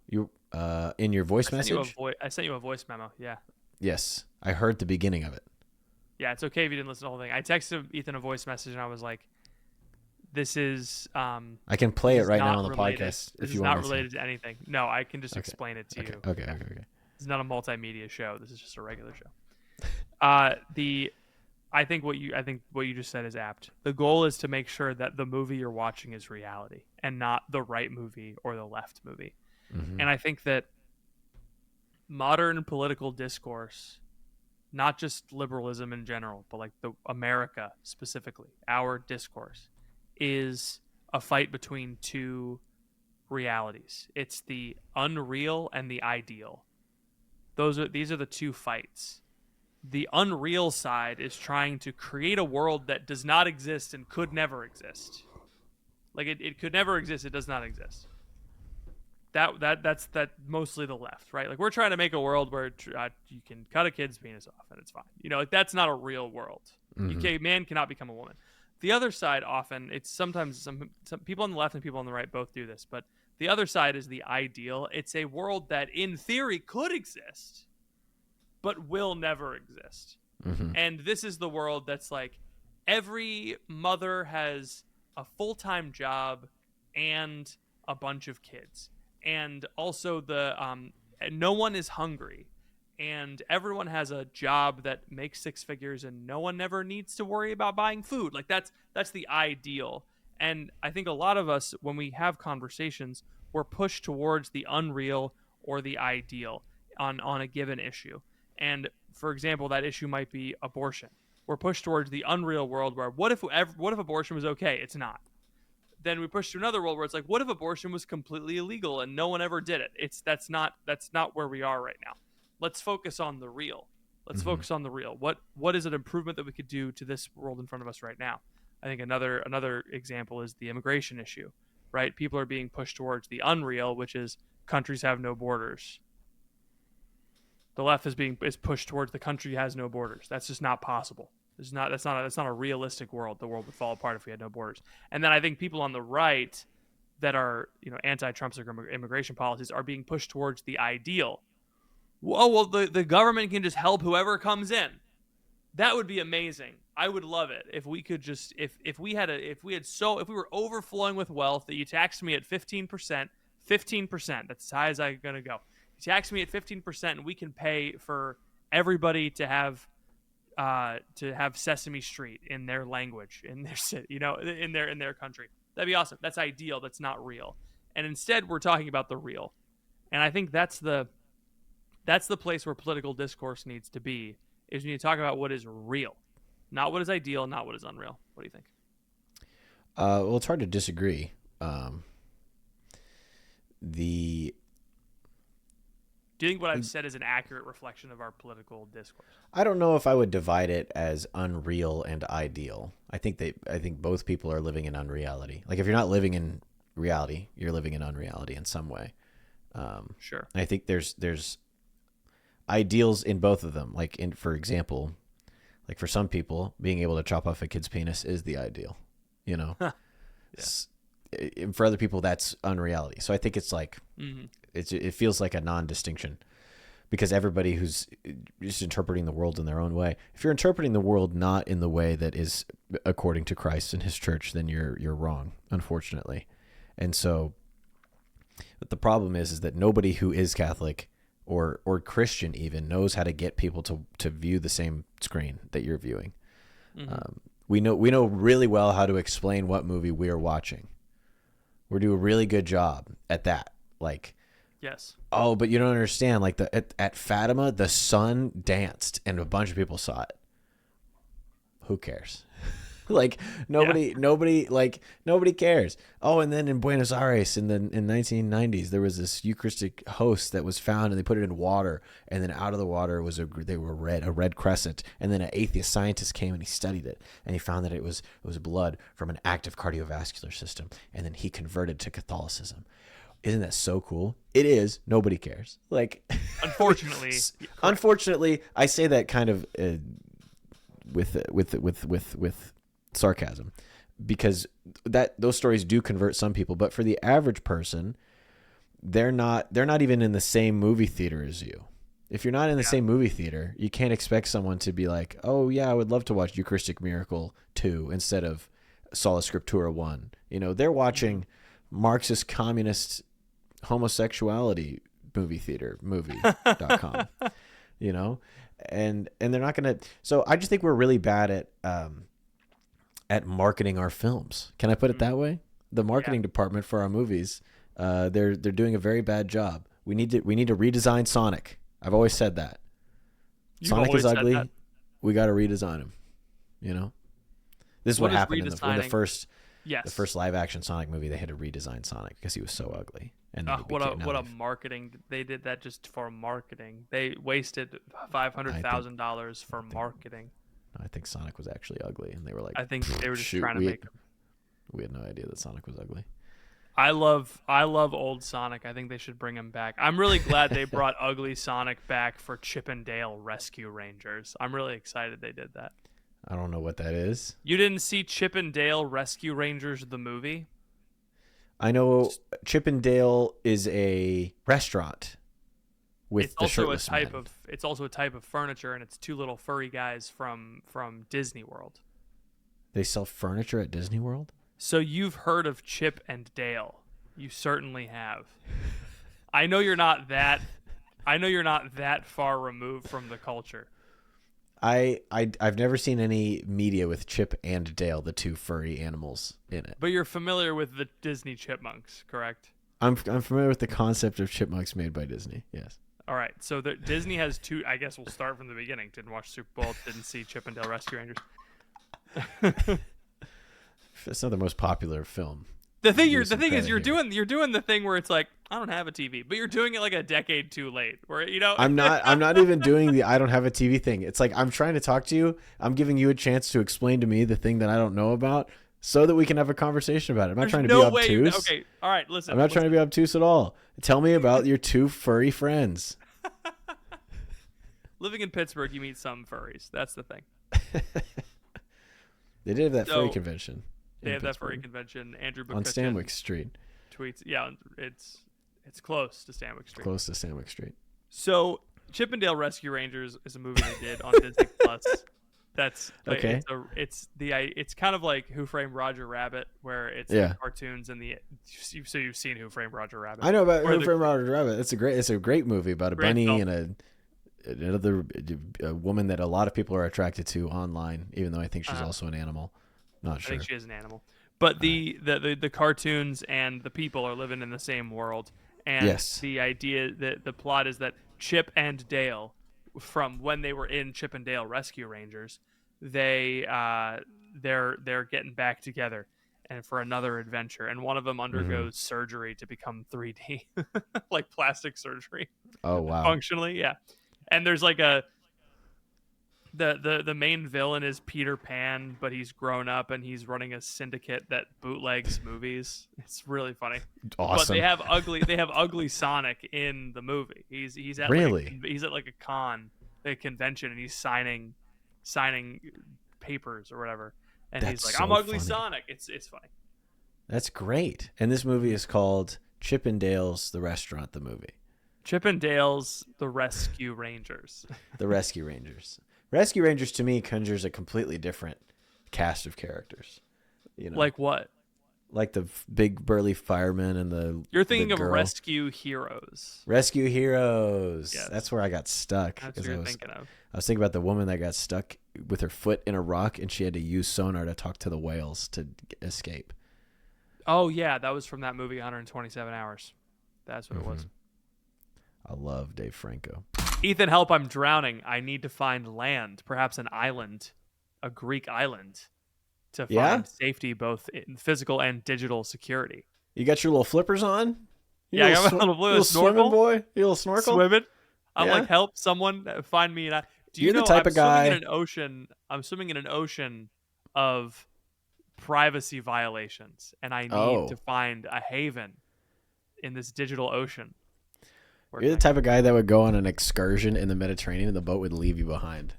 Speaker 1: you in your voice message.
Speaker 2: I sent you a voice memo. Yeah.
Speaker 1: Yes, I heard the beginning of it.
Speaker 2: Yeah, it's okay if you didn't listen to the whole thing. I texted Ethan a voice message and I was like, "This is
Speaker 1: I can play it right now on the podcast
Speaker 2: This
Speaker 1: if
Speaker 2: is
Speaker 1: you
Speaker 2: not
Speaker 1: want me
Speaker 2: related to anything. No, I can just
Speaker 1: Okay.
Speaker 2: explain it to
Speaker 1: Okay.
Speaker 2: you.
Speaker 1: Okay.
Speaker 2: It's not a multimedia show. This is just a regular show. I think what you just said is apt. The goal is to make sure that the movie you're watching is reality and not the right movie or the left movie.
Speaker 1: Mm-hmm.
Speaker 2: And I think that modern political discourse, not just liberalism in general, but like the America specifically, our discourse is a fight between two realities. It's the unreal and the ideal. These are the two fights. The unreal side is trying to create a world that does not exist and could never exist. Like it could never exist. It does not exist. That's mostly the left, right? Like we're trying to make a world where you can cut a kid's penis off and it's fine. Like that's not a real world.
Speaker 1: Mm-hmm.
Speaker 2: Man cannot become a woman. The other side often, it's sometimes some people on the left and people on the right both do this, but the other side is the ideal. It's a world that in theory could exist, but will never exist.
Speaker 1: Mm-hmm.
Speaker 2: And this is the world that's like every mother has a full-time job and a bunch of kids. And also no one is hungry. And everyone has a job that makes six figures and no one ever needs to worry about buying food. Like that's the ideal. And I think a lot of us, when we have conversations, we're pushed towards the unreal or the ideal on a given issue. And for example, that issue might be abortion. We're pushed towards the unreal world where what if abortion was okay? It's not. Then we push to another world where it's like, what if abortion was completely illegal and no one ever did it? That's not where we are right now. Let's focus on the real. Let's focus on the real. What is an improvement that we could do to this world in front of us right now? I think another example is the immigration issue, right? People are being pushed towards the unreal, which is countries have no borders. The left is pushed towards the country has no borders. That's just not possible. That's not a realistic world. The world would fall apart if we had no borders. And then I think people on the right that are anti-Trump immigration policies are being pushed towards the ideal. Whoa, well the government can just help whoever comes in. That would be amazing. I would love it if we could just if we were overflowing with wealth that you taxed me at 15%, that's as high as I'm gonna go. You tax me at 15% and we can pay for everybody to have Sesame Street in their language, in their city, in their country. That'd be awesome. That's ideal. That's not real. And instead we're talking about the real. And I think that's the place where political discourse needs to be, is when you talk about what is real, not what is ideal, not what is unreal. What do you think?
Speaker 1: Well, it's hard to disagree.
Speaker 2: Do you think what I've said is an accurate reflection of our political discourse?
Speaker 1: I don't know if I would divide it as unreal and ideal. I think both people are living in unreality. Like if you're not living in reality, you're living in unreality in some way.
Speaker 2: Sure.
Speaker 1: I think there's ideals in both of them. Like for example, like for some people, being able to chop off a kid's penis is the ideal. Yeah. For other people, that's unreality. So I think it's like it feels like a non-distinction, because everybody who's just interpreting the world in their own way. If you're interpreting the world not in the way that is according to Christ and His church, then you're wrong, unfortunately. And so, but the problem is that nobody who is Catholic or Christian even knows how to get people to view the same screen that you're viewing. We know really well how to explain what movie we are watching. We do a really good job at that. Like,
Speaker 2: yes.
Speaker 1: Oh, but you don't understand. Like at Fatima, the sun danced and a bunch of people saw it. Who cares? Like nobody cares. Oh, and then in Buenos Aires in 1990s, there was this Eucharistic host that was found, and they put it in water, and then out of the water was a red crescent, and then an atheist scientist came and he studied it, and he found that it was blood from an active cardiovascular system, and then he converted to Catholicism. Isn't that so cool? It is. Nobody cares. Like, unfortunately, I say that kind of with sarcasm, because those stories do convert some people, but for the average person, they're not even in the same movie theater as you. If you're not in the same movie theater, you can't expect someone to be like, "Oh yeah, I would love to watch Eucharistic Miracle 2 instead of Sola Scriptura 1." They're watching Marxist communist homosexuality movie.com. And they're not going to. So I just think we're really bad at marketing our films. Can I put it that way? The marketing department for our movies, they're doing a very bad job. We need to redesign Sonic. I've always said that. Sonic is ugly. We got to redesign him. This is what happened in the first live action Sonic movie. They had to redesign Sonic because he was so ugly. And
Speaker 2: what a marketing! They did that just for marketing. They wasted $500,000 for marketing.
Speaker 1: I think Sonic was actually ugly, and they were like,
Speaker 2: I think they were just trying to make him.
Speaker 1: We had no idea that Sonic was ugly.
Speaker 2: I love old Sonic. I think they should bring him back. I'm really glad they brought ugly Sonic back for Chip and Dale Rescue Rangers. I'm really excited they did that.
Speaker 1: I don't know what that is.
Speaker 2: You didn't see Chip and Dale Rescue Rangers, the movie?
Speaker 1: I know Chip and Dale is a restaurant with the shirtless man.
Speaker 2: It's also a type of furniture, and it's two little furry guys from Disney World.
Speaker 1: They sell furniture at Disney World?
Speaker 2: So you've heard of Chip and Dale. You certainly have. I know you're not that far removed from the culture.
Speaker 1: I've never seen any media with Chip and Dale, the two furry animals, in it.
Speaker 2: But you're familiar with the Disney chipmunks, correct?
Speaker 1: I'm familiar with the concept of chipmunks made by Disney. Yes.
Speaker 2: All right. So Disney has two. I guess we'll start from the beginning. Didn't watch Super Bowl. Didn't see Chip and Dale Rescue Rangers.
Speaker 1: It's not the most popular film.
Speaker 2: The thing is you're doing the thing where it's like, I don't have a TV, but you're doing it like a decade too late. Where
Speaker 1: I'm not even doing the I don't have a TV thing. It's like I'm trying to talk to you. I'm giving you a chance to explain to me the thing that I don't know about, so that we can have a conversation about it. I'm not trying to be obtuse.
Speaker 2: Okay, all right, listen.
Speaker 1: I'm not trying to be obtuse at all. Tell me about your two furry friends.
Speaker 2: Living in Pittsburgh, you meet some furries. That's the thing.
Speaker 1: They did have that furry convention.
Speaker 2: They have that furry convention. Andrew McCutcheon
Speaker 1: on Stanwyck Street.
Speaker 2: Tweets. Yeah, it's close to Stanwyck Street.
Speaker 1: Close to Stanwyck Street.
Speaker 2: So Chip and Dale Rescue Rangers is a movie they did on Disney Plus. That's
Speaker 1: okay.
Speaker 2: It's kind of like Who Framed Roger Rabbit, where it's the cartoons and so you've seen Who Framed Roger Rabbit.
Speaker 1: I know about Who Framed Roger Rabbit. It's a great movie about a bunny and another woman that a lot of people are attracted to online, even though I think she's also an animal. Not sure.
Speaker 2: I think she is an animal. But the cartoons and the people are living in the same world. And the idea that the plot is that Chip and Dale, from when they were in Chip and Dale Rescue Rangers, they're getting back together and for another adventure. And one of them undergoes surgery to become 3D, like plastic surgery.
Speaker 1: Oh wow!
Speaker 2: Functionally, yeah. And there's like the main villain is Peter Pan, but he's grown up and he's running a syndicate that bootlegs movies. It's really funny.
Speaker 1: Awesome.
Speaker 2: But they have ugly Sonic in the movie. He's at he's at like a convention, and he's signing papers or whatever. And he's like, "I'm ugly Sonic." It's funny.
Speaker 1: That's great. And this movie is called Chip and Dale's The Restaurant, the movie.
Speaker 2: Chip and Dale's The Rescue Rangers.
Speaker 1: The Rescue Rangers. Rescue Rangers to me conjures a completely different cast of characters.
Speaker 2: Like what?
Speaker 1: Like the big burly fireman and the.
Speaker 2: You're thinking of Rescue Heroes.
Speaker 1: Rescue Heroes. Yes. That's where I got stuck.
Speaker 2: That's what you're thinking of.
Speaker 1: I was thinking about the woman that got stuck with her foot in a rock, and she had to use sonar to talk to the whales to escape.
Speaker 2: Oh yeah, that was from that movie 127 Hours. That's what it was.
Speaker 1: I love Dave Franco.
Speaker 2: Ethan, help, I'm drowning. I need to find land, perhaps an island, a Greek island, to find safety, both in physical and digital security.
Speaker 1: You got your little flippers on?
Speaker 2: I got my little
Speaker 1: swimming boy? You little snorkel?
Speaker 2: Swimming? I'm like, help someone find me. Do you know,
Speaker 1: the type of guy...
Speaker 2: I'm swimming in an ocean of privacy violations, and I need to find a haven in this digital ocean.
Speaker 1: You're the type of guy that would go on an excursion in the Mediterranean and the boat would leave you behind.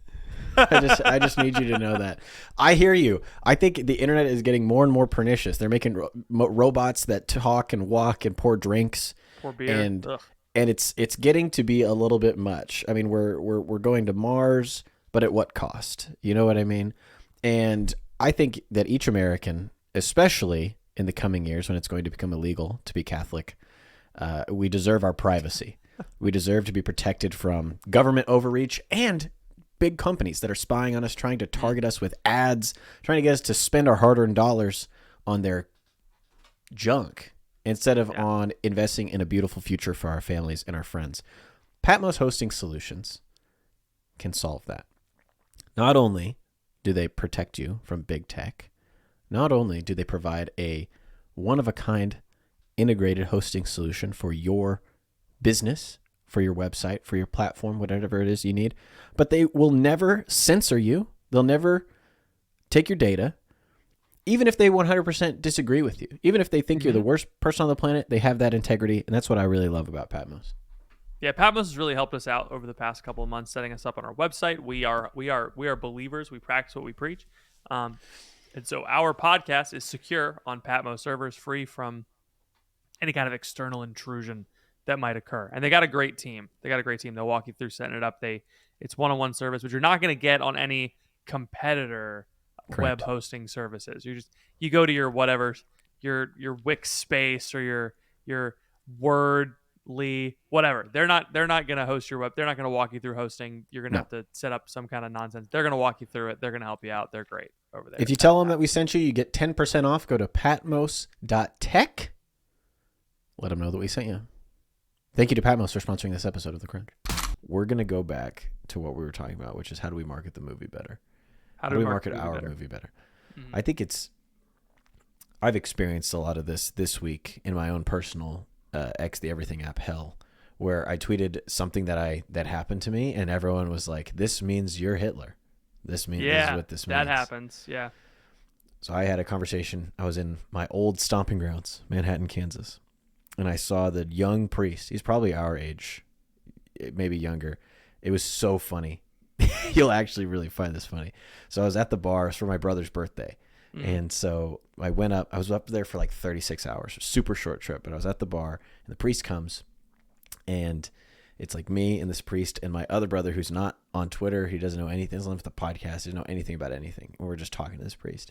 Speaker 1: I just need you to know that. I hear you. I think the internet is getting more and more pernicious. They're making robots that talk and walk and pour drinks.
Speaker 2: Pour beer.
Speaker 1: and it's getting to be a little bit much. I mean, we're going to Mars, but at what cost? You know what I mean? And I think that each American, especially in the coming years when it's going to become illegal to be Catholic, we deserve our privacy. We deserve to be protected from government overreach and big companies that are spying on us, trying to target us with ads, trying to get us to spend our hard-earned dollars on their junk instead of on investing in a beautiful future for our families and our friends. Patmos Hosting Solutions can solve that. Not only do they protect you from big tech, not only do they provide a one-of-a-kind integrated hosting solution for your business, for your website, for your platform, whatever it is you need, but they will never censor you. They'll never take your data. Even if they 100% disagree with you, even if they think you're the worst person on the planet, they have that integrity, and that's what I really love about Patmos.
Speaker 2: Yeah, Patmos has really helped us out over the past couple of months, setting us up on our website. We are believers. We practice what we preach, and so our podcast is secure on Patmos servers, free from any kind of external intrusion that might occur. And they got a great team. They'll walk you through setting it up. It's one-on-one service, which you're not going to get on any competitor
Speaker 1: Correct.
Speaker 2: web hosting services. You go to your whatever, your Wix space or your Wordly, whatever. They're not going to host your web. They're not going to walk you through hosting. You're going to have to set up some kind of nonsense. They're going to walk you through it. They're going to help you out. They're great over there.
Speaker 1: If you tell them that we sent you, you get 10% off. Go to patmos.tech. Let them know that we sent you. Thank you to Patmos for sponsoring this episode of The Crunch. We're going to go back to what we were talking about, which is how do we market the movie better? How do we market our movie better? Mm-hmm. I think I've experienced a lot of this week in my own personal X the Everything app hell, where I tweeted something that happened to me, and everyone was like, "This means you're Hitler. This means this is what this means."
Speaker 2: That happens. Yeah.
Speaker 1: So I had a conversation. I was in my old stomping grounds, Manhattan, Kansas, and I saw the young priest. He's probably our age, maybe younger. It was so funny. You'll actually really find this funny. So I was at the bar. It was for my brother's birthday. And so I went up. I was up there for like 36 hours. Super short trip. But I was at the bar, and the priest comes, and it's like me and this priest and my other brother who's not on Twitter. He doesn't know anything. He doesn't live with the podcast. He doesn't know anything about anything. And we're just talking to this priest.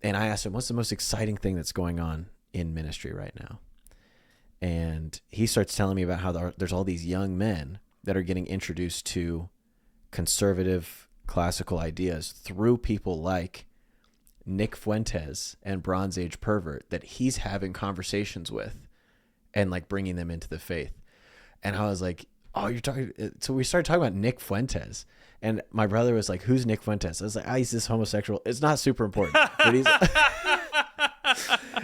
Speaker 1: And I asked him, what's the most exciting thing that's going on in ministry right now? And he starts telling me about how there's all these young men that are getting introduced to conservative classical ideas through people like Nick Fuentes and Bronze Age Pervert that he's having conversations with and like bringing them into the faith. And I was like, oh, you're talking. So we started talking about Nick Fuentes, and my brother was like, who's Nick Fuentes? I was like, he's this homosexual. It's not super important, but he's.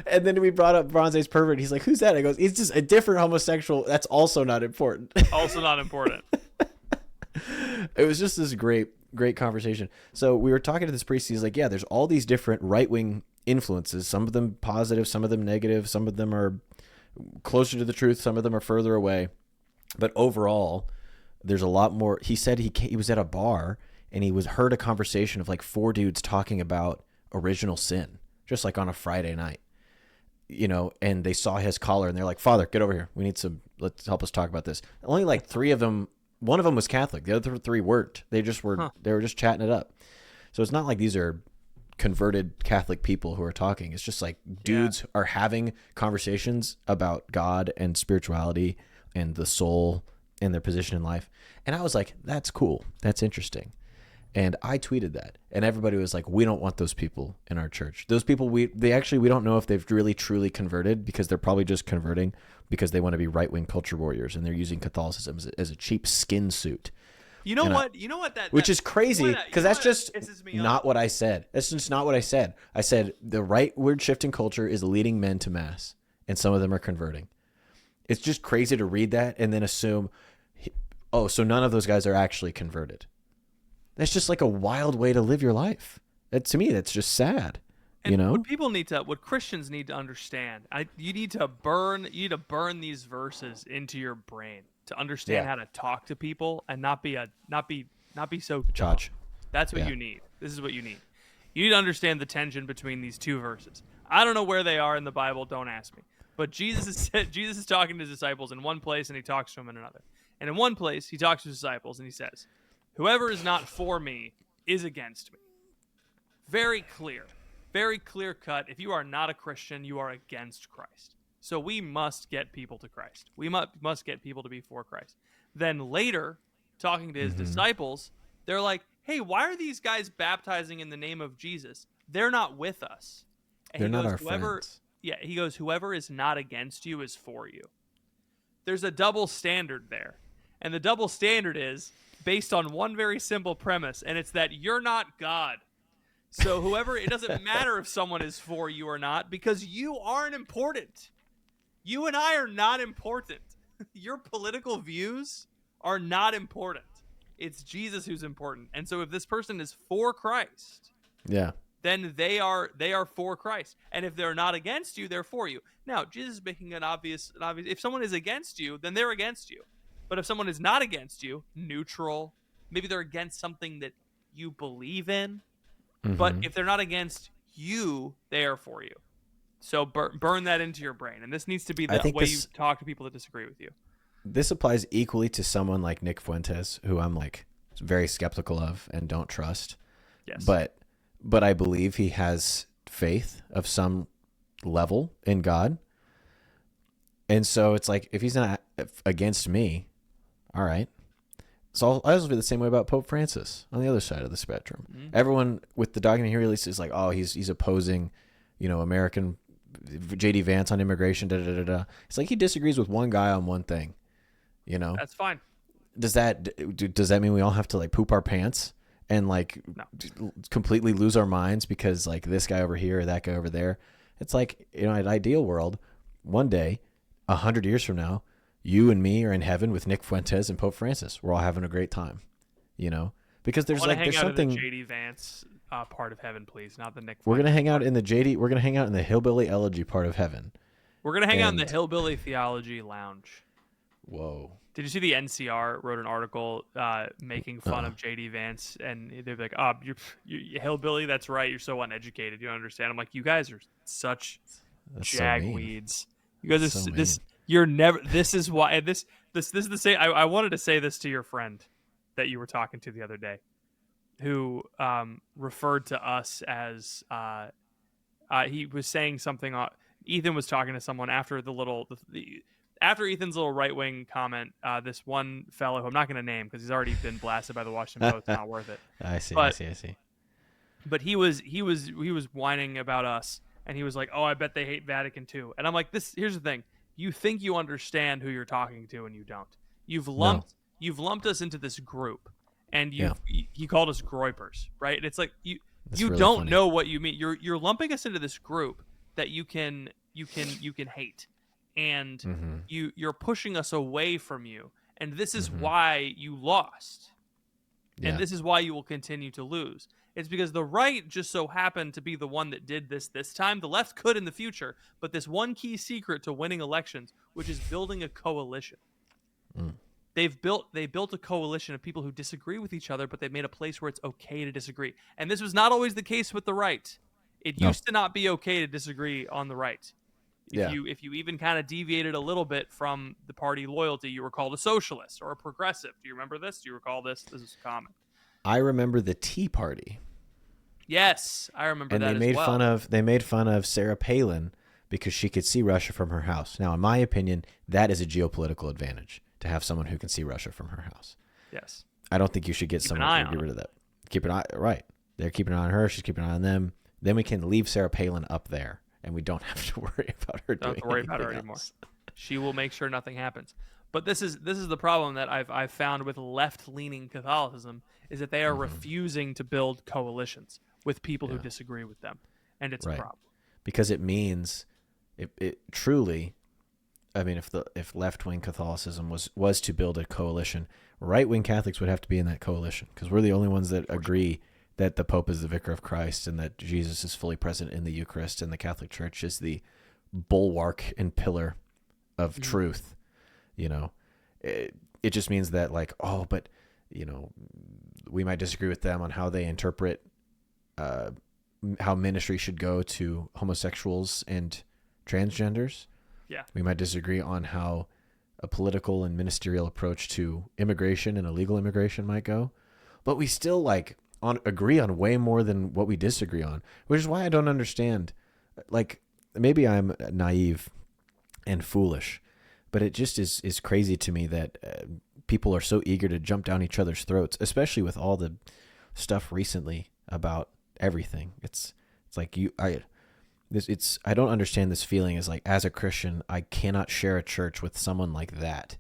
Speaker 1: And then we brought up Bronze Age Pervert. He's like, who's that? I goes, he's just a different homosexual. That's also not important.
Speaker 2: Also not important.
Speaker 1: It was just this great conversation. So we were talking to this priest. He's like, yeah, there's all these different right-wing influences. Some of them positive, some of them negative. Some of them are closer to the truth. Some of them are further away. But overall, there's a lot more. He said he was at a bar and he heard a conversation of like four dudes talking about original sin, just like on a Friday night, and they saw his collar and they're like, Father, get over here. Let's help us talk about this. Only like three of them. One of them was Catholic. The other three weren't. They were just chatting it up. So it's not like these are converted Catholic people who are talking. It's just like dudes are having conversations about God and spirituality and the soul and their position in life. And I was like, that's cool. That's interesting. And I tweeted that, and everybody was like, we don't want those people in our church. Those people, we don't know if they've really truly converted, because they're probably just converting because they want to be right-wing culture warriors, and they're using Catholicism as a cheap skin suit.
Speaker 2: Which
Speaker 1: is crazy, because that's just not what I said. That's just not what I said. I said the rightward shifting culture is leading men to mass, and some of them are converting. It's just crazy to read that and then assume, oh, so none of those guys are actually converted. That's just like a wild way to live your life. To me, that's just sad.
Speaker 2: And what Christians need to understand, you need to burn these verses into your brain to understand how to talk to people and not be so dumb. That's what you need. This is what you need. You need to understand the tension between these two verses. I don't know where they are in the Bible. Don't ask me. But Jesus is talking to his disciples in one place, and he talks to them in another. And in one place, he talks to his disciples, and he says, "Whoever is not for me is against me." Very clear cut. If you are not a Christian, you are against Christ. So we must get people to Christ. We must get people to be for Christ. Then later, talking to his disciples, they're like, "Hey, why are these guys baptizing in the name of Jesus? They're not with us." And
Speaker 1: They're
Speaker 2: he
Speaker 1: not
Speaker 2: goes,
Speaker 1: our
Speaker 2: "Whoever,"
Speaker 1: friends.
Speaker 2: yeah, he goes, "Whoever is not against you is for you." There's a double standard there. And the double standard is based on one very simple premise, and it's that you're not God. So whoever, it doesn't matter if someone is for you or not, because you aren't important. You and I are not important. Your political views are not important. It's Jesus who's important. And so if this person is for Christ,
Speaker 1: Yeah.
Speaker 2: then they are for Christ. And if they're not against you, they're for you. Now, Jesus is making an obvious if someone is against you, then they're against you. But if someone is not against you, neutral, maybe they're against something that you believe in, but if they're not against you, they are for you. So burn that into your brain. And this needs to be the way you talk to people that disagree with you.
Speaker 1: This applies equally to someone like Nick Fuentes, who I'm like very skeptical of and don't trust.
Speaker 2: Yes.
Speaker 1: But I believe he has faith of some level in God. And so it's like, if he's not against me, all right. So I also feel the same way about Pope Francis on the other side of the spectrum.
Speaker 2: Mm-hmm.
Speaker 1: Everyone with the document he released is like, oh, he's opposing, American J.D. Vance on immigration. Da da da da. It's like he disagrees with one guy on one thing.
Speaker 2: That's fine.
Speaker 1: Does that mean we all have to like poop our pants and like completely lose our minds because like this guy over here or that guy over there? It's like, in an ideal world, one day, 100 years from now, you and me are in heaven with Nick Fuentes and Pope Francis. We're all having a great time, because there's
Speaker 2: I
Speaker 1: like
Speaker 2: hang
Speaker 1: there's
Speaker 2: out
Speaker 1: something.
Speaker 2: in the JD Vance part of heaven, please, not the Nick.
Speaker 1: We're gonna
Speaker 2: Fuentes
Speaker 1: hang out
Speaker 2: part.
Speaker 1: in the JD. We're gonna hang out in the Hillbilly Elegy part of heaven.
Speaker 2: We're gonna hang out in the Hillbilly Theology Lounge.
Speaker 1: Whoa.
Speaker 2: Did you see the NCR wrote an article making fun of JD Vance, and they're like, "Oh, you're hillbilly. That's right. You're so uneducated. You don't understand." I'm like, "You guys are such jagweeds. You guys are
Speaker 1: so
Speaker 2: this. You're never. This is why. This is the same. I wanted to say this to your friend that you were talking to the other day, who referred to us as he was saying something. Ethan was talking to someone after after Ethan's little right-wing comment. This one fellow who I'm not going to name because he's already been blasted by the Washington Post. Not worth it.
Speaker 1: I see.
Speaker 2: But he was whining about us, and he was like, "Oh, I bet they hate Vatican II." And I'm like, here's the thing. You think you understand who you're talking to, and you don't. You've lumped us into this group, and he called us groypers, right? And it's like you
Speaker 1: really
Speaker 2: don't
Speaker 1: funny.
Speaker 2: know what you mean. You're lumping us into this group that you can hate, and you're pushing us away from you, and this is why you lost, and this is why you will continue to lose. It's because the right just so happened to be the one that did this time. The left could in the future, but this one key secret to winning elections, which is building a coalition. They built a coalition of people who disagree with each other, but they've made a place where it's okay to disagree. And this was not always the case with the right. It used to not be okay to disagree on the right. If you even kind of deviated a little bit from the party loyalty, you were called a socialist or a progressive. Do you remember this? Do you recall this? This is common.
Speaker 1: I remember the Tea Party.
Speaker 2: Yes, I remember that.
Speaker 1: And they made fun of Sarah Palin because she could see Russia from her house. Now, in my opinion, that is a geopolitical advantage to have someone who can see Russia from her house.
Speaker 2: Yes.
Speaker 1: I don't think you should get someone to get rid of that. Keep an eye, right? They're keeping an eye on her. She's keeping an eye on them. Then we can leave Sarah Palin up there, and we don't have to worry about her.
Speaker 2: Don't have to worry about her anymore. She will make sure nothing happens. But this is the problem that I've found with left-leaning Catholicism is that they are refusing to build coalitions with people who disagree with them, and it's a problem.
Speaker 1: Because it means it truly, I mean, if left-wing Catholicism was to build a coalition, right-wing Catholics would have to be in that coalition because we're the only ones that agree that the Pope is the vicar of Christ and that Jesus is fully present in the Eucharist and the Catholic Church is the bulwark and pillar of truth. It just means that but we might disagree with them on how they interpret how ministry should go to homosexuals and transgenders.
Speaker 2: Yeah.
Speaker 1: We might disagree on how a political and ministerial approach to immigration and illegal immigration might go, but we still like agree on way more than what we disagree on, which is why I don't understand. Like, maybe I'm naive and foolish, but it just is crazy to me that people are so eager to jump down each other's throats, especially with all the stuff recently about everything. It's like I don't understand this feeling as like, as a Christian, I cannot share a church with someone like that.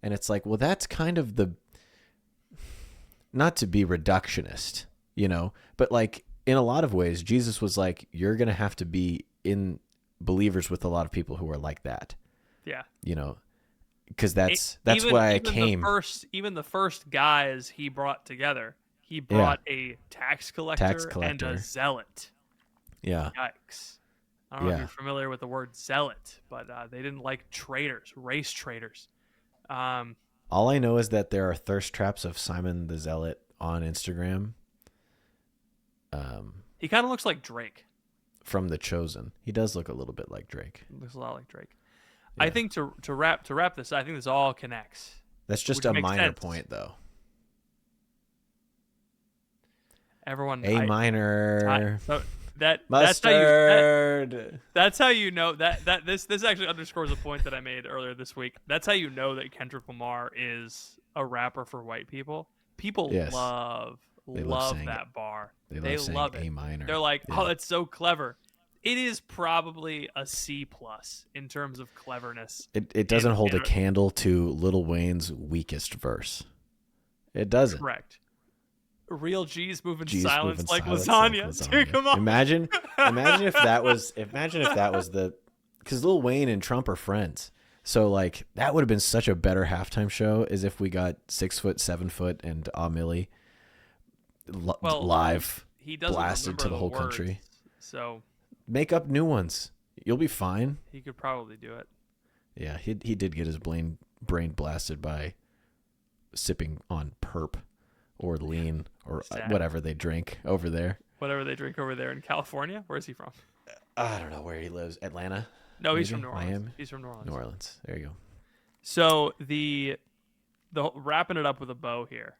Speaker 1: And it's like, well, that's kind of not to be reductionist, but like in a lot of ways, Jesus was like, you're going to have to be in believers with a lot of people who are like that.
Speaker 2: Yeah.
Speaker 1: Because that's why I came.
Speaker 2: Even the first guys he brought together, he brought a tax collector and a zealot.
Speaker 1: Yeah.
Speaker 2: Yikes. I don't know if you're familiar with the word zealot, but they didn't like traitors, race traitors.
Speaker 1: All I know is that there are thirst traps of Simon the Zealot on Instagram.
Speaker 2: He kind of looks like Drake.
Speaker 1: From The Chosen. He does look a little bit like Drake.
Speaker 2: Looks a lot like Drake.
Speaker 1: Yeah.
Speaker 2: I think to wrap this, I think this all connects.
Speaker 1: That's just a minor point, though.
Speaker 2: Everyone.
Speaker 1: A minor. Mustard.
Speaker 2: That's how you know that this actually underscores a point that I made earlier this week. That's how you know that Kendrick Lamar is a rapper for white people. People love that bar. They love it.
Speaker 1: A minor.
Speaker 2: They're like, oh, that's so clever. It is probably a C+ in terms of cleverness.
Speaker 1: It doesn't hold a candle to Lil Wayne's weakest verse. It doesn't.
Speaker 2: Correct. Real G's moving silence like lasagna. Dude, come on.
Speaker 1: Imagine if that was the, because Lil Wayne and Trump are friends. So like that would have been such a better halftime show as if we got 6 foot, 7 foot, and Millie live
Speaker 2: he doesn't
Speaker 1: blasted to the whole
Speaker 2: words,
Speaker 1: country.
Speaker 2: So
Speaker 1: make up new ones. You'll be fine.
Speaker 2: He could probably do it.
Speaker 1: Yeah, he did get his brain blasted by sipping on perp. Or lean, or whatever they drink over there.
Speaker 2: Whatever they drink over there in California? Where is he from?
Speaker 1: I don't know where he lives. Atlanta?
Speaker 2: No,
Speaker 1: maybe?
Speaker 2: He's from New Orleans.
Speaker 1: Miami?
Speaker 2: He's from New Orleans.
Speaker 1: New Orleans. There you go.
Speaker 2: So the wrapping it up with a bow here.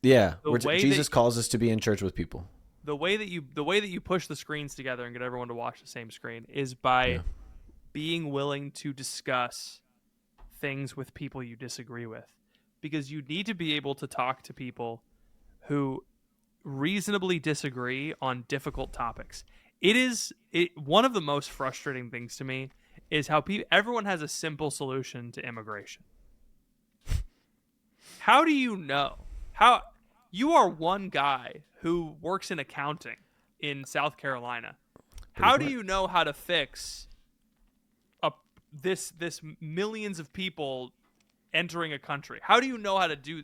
Speaker 1: Yeah, Jesus calls us to be in church with people.
Speaker 2: The way that you push the screens together and get everyone to watch the same screen is by being willing to discuss things with people you disagree with, because you need to be able to talk to people who reasonably disagree on difficult topics. One of the most frustrating things to me is how everyone has a simple solution to immigration. How do you know? How you are one guy who works in accounting in South Carolina. How do you know how to fix this millions of people entering a country? How do you know how to do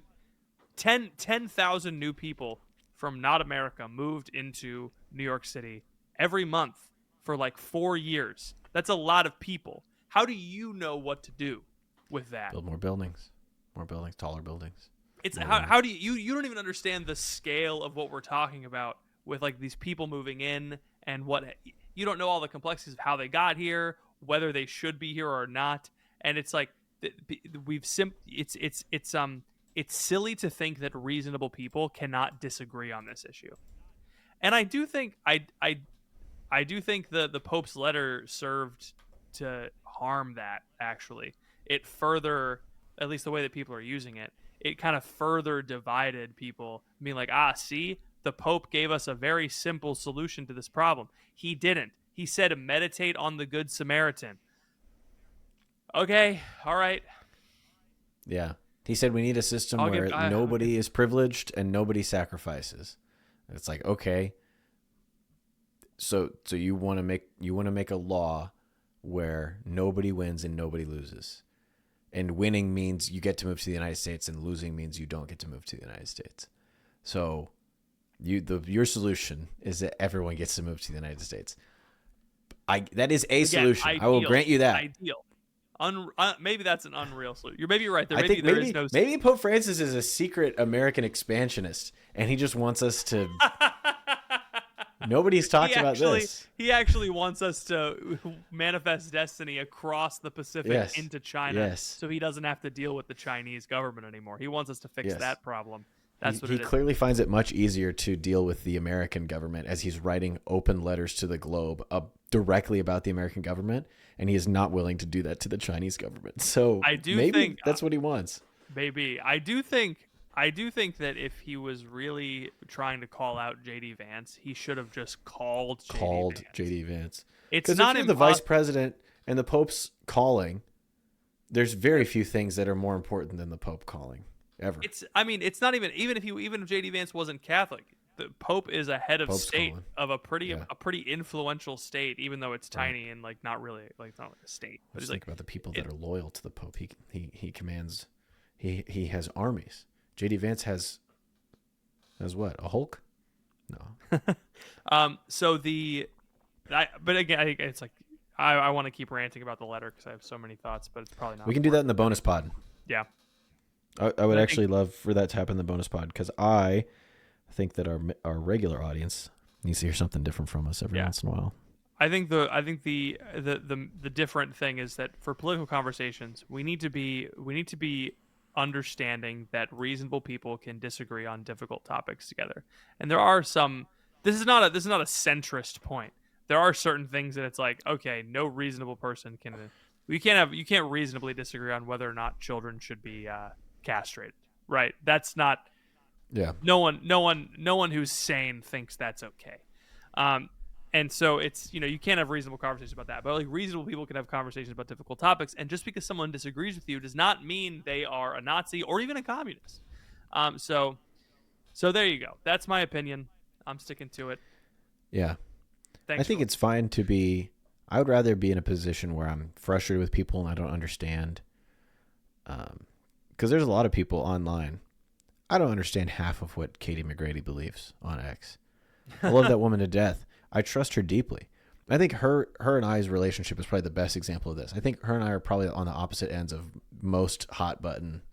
Speaker 2: 10,000 new people from not America moved into New York City every month for like 4 years? That's a lot of people. How do you know what to do with that?
Speaker 1: Build more buildings, taller buildings.
Speaker 2: It's how do you don't even understand the scale of what we're talking about with like these people moving in, and what you don't know all the complexities of how they got here, whether they should be here or not. And it's like it's silly to think that reasonable people cannot disagree on this issue. And I do think I do think the Pope's letter served to harm that. Actually, it further, at least the way that people are using it, it kind of further divided people, being like, see, the Pope gave us a very simple solution to this problem. He didn't. He said, meditate on the Good Samaritan. Okay, all right.
Speaker 1: Yeah. He said we need a system where nobody is privileged and nobody sacrifices. It's like, okay. So you want to make a law where nobody wins and nobody loses. And winning means you get to move to the United States, and losing means you don't get to move to the United States. So your solution is that everyone gets to move to the United States. That is a solution. Ideal, I will grant you that.
Speaker 2: Ideal. Maybe that's an unreal solution. Maybe you're right.
Speaker 1: Maybe Pope Francis is a secret American expansionist, and he just wants us to Nobody's talked about this.
Speaker 2: He actually wants us to manifest destiny across the Pacific into China, so he doesn't have to deal with the Chinese government anymore. He wants us to fix that problem. That's what
Speaker 1: he clearly finds it much easier to deal with the American government, as he's writing open letters to the globe directly about the American government, and he is not willing to do that to the Chinese government. So maybe think that's what he wants.
Speaker 2: Maybe. I do think that if he was really trying to call out JD Vance, he should have just called JD Vance. It's not
Speaker 1: if you're the vice president and the Pope's calling, there's very few things that are more important than the Pope calling ever.
Speaker 2: It's not even if JD Vance wasn't Catholic, the Pope is a head of state of a pretty influential state, even though it's tiny and like not really like it's not like a state. But
Speaker 1: just think about the people that are loyal to the Pope. He commands. He has armies. JD Vance has what? A Hulk? No.
Speaker 2: But again, I think it's like I want to keep ranting about the letter because I have so many thoughts, but it's probably not.
Speaker 1: We can do that in the bonus pod.
Speaker 2: Yeah.
Speaker 1: I would actually love for that to happen in the bonus pod, because I think that our regular audience needs to hear something different from us every once in a while.
Speaker 2: I think the different thing is that for political conversations, we need to be understanding that reasonable people can disagree on difficult topics together. And there are some. This is not a centrist point. There are certain things that it's like, okay, no reasonable person can. You can't reasonably disagree on whether or not children should be castrated, right? That's not.
Speaker 1: Yeah.
Speaker 2: No one who's sane thinks that's okay. And so it's, you can't have reasonable conversations about that, but like reasonable people can have conversations about difficult topics. And just because someone disagrees with you does not mean they are a Nazi or even a communist. So there you go. That's my opinion. I'm sticking to it.
Speaker 1: Yeah.
Speaker 2: Thanks,
Speaker 1: I think it's fine to be, I would rather be in a position where I'm frustrated with people and I don't understand. Because there's a lot of people online. I don't understand half of what Katie McGrady believes on X. I love that woman to death. I trust her deeply. I think her and I's relationship is probably the best example of this. I think her and I are probably on the opposite ends of most hot button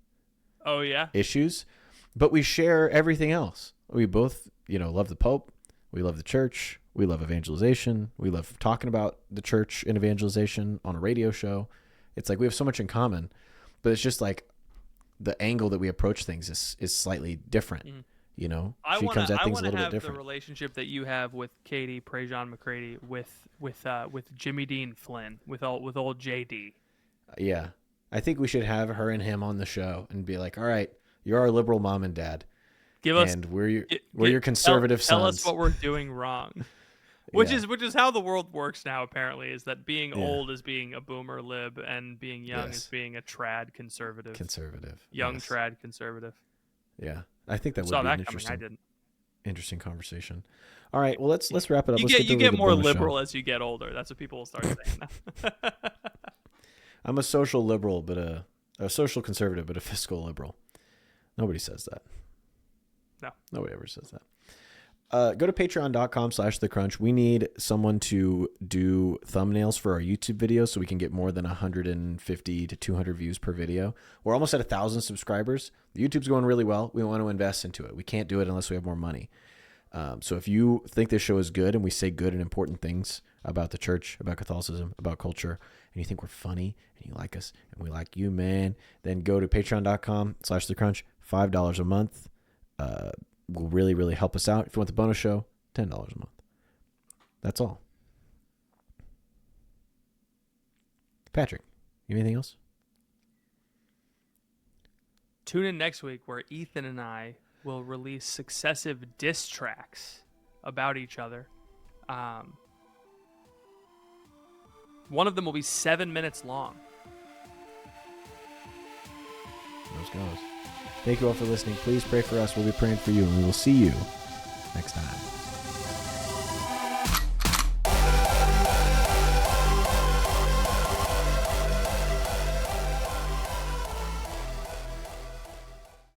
Speaker 1: issues, but we share everything else. We both, love the Pope. We love the church. We love evangelization. We love talking about the church and evangelization on a radio show. It's like we have so much in common, but it's just like the angle that we approach things is slightly different. Mm. She comes at things a little bit different. I want to have the
Speaker 2: relationship that you have with Katie Prejean McCready with Jimmy Dean Flynn, with old JD.
Speaker 1: Yeah. I think we should have her and him on the show and be like, all right, you're our liberal mom and dad. We're your conservative sons.
Speaker 2: Tell us what we're doing wrong. Which is how the world works now, apparently, is that being old is being a boomer lib and being young is being a trad conservative. Young trad conservative.
Speaker 1: Yeah. I think that would be an interesting conversation. All right, well let's wrap it up.
Speaker 2: You get more liberal as you get older. That's what people will start saying now.
Speaker 1: I'm a social liberal, but a social conservative, but a fiscal liberal. Nobody says that.
Speaker 2: No.
Speaker 1: Nobody ever says that. Go to patreon.com/thecrunch. We need someone to do thumbnails for our YouTube videos so we can get more than 150 to 200 views per video. We're almost at 1,000 subscribers. The YouTube's going really well. We want to invest into it. We can't do it unless we have more money. So if you think this show is good and we say good and important things about the church, about Catholicism, about culture, and you think we're funny and you like us and we like you, man, then go to patreon.com/thecrunch, $5 a month. Will really, really help us out. If you want the bonus show, $10 a month. That's all. Patrick, you have anything else?
Speaker 2: Tune in next week where Ethan and I will release successive diss tracks about each other. One of them will be 7 minutes long.
Speaker 1: Those goes. Thank you all for listening. Please pray for us. We'll be praying for you, and we will see you next time.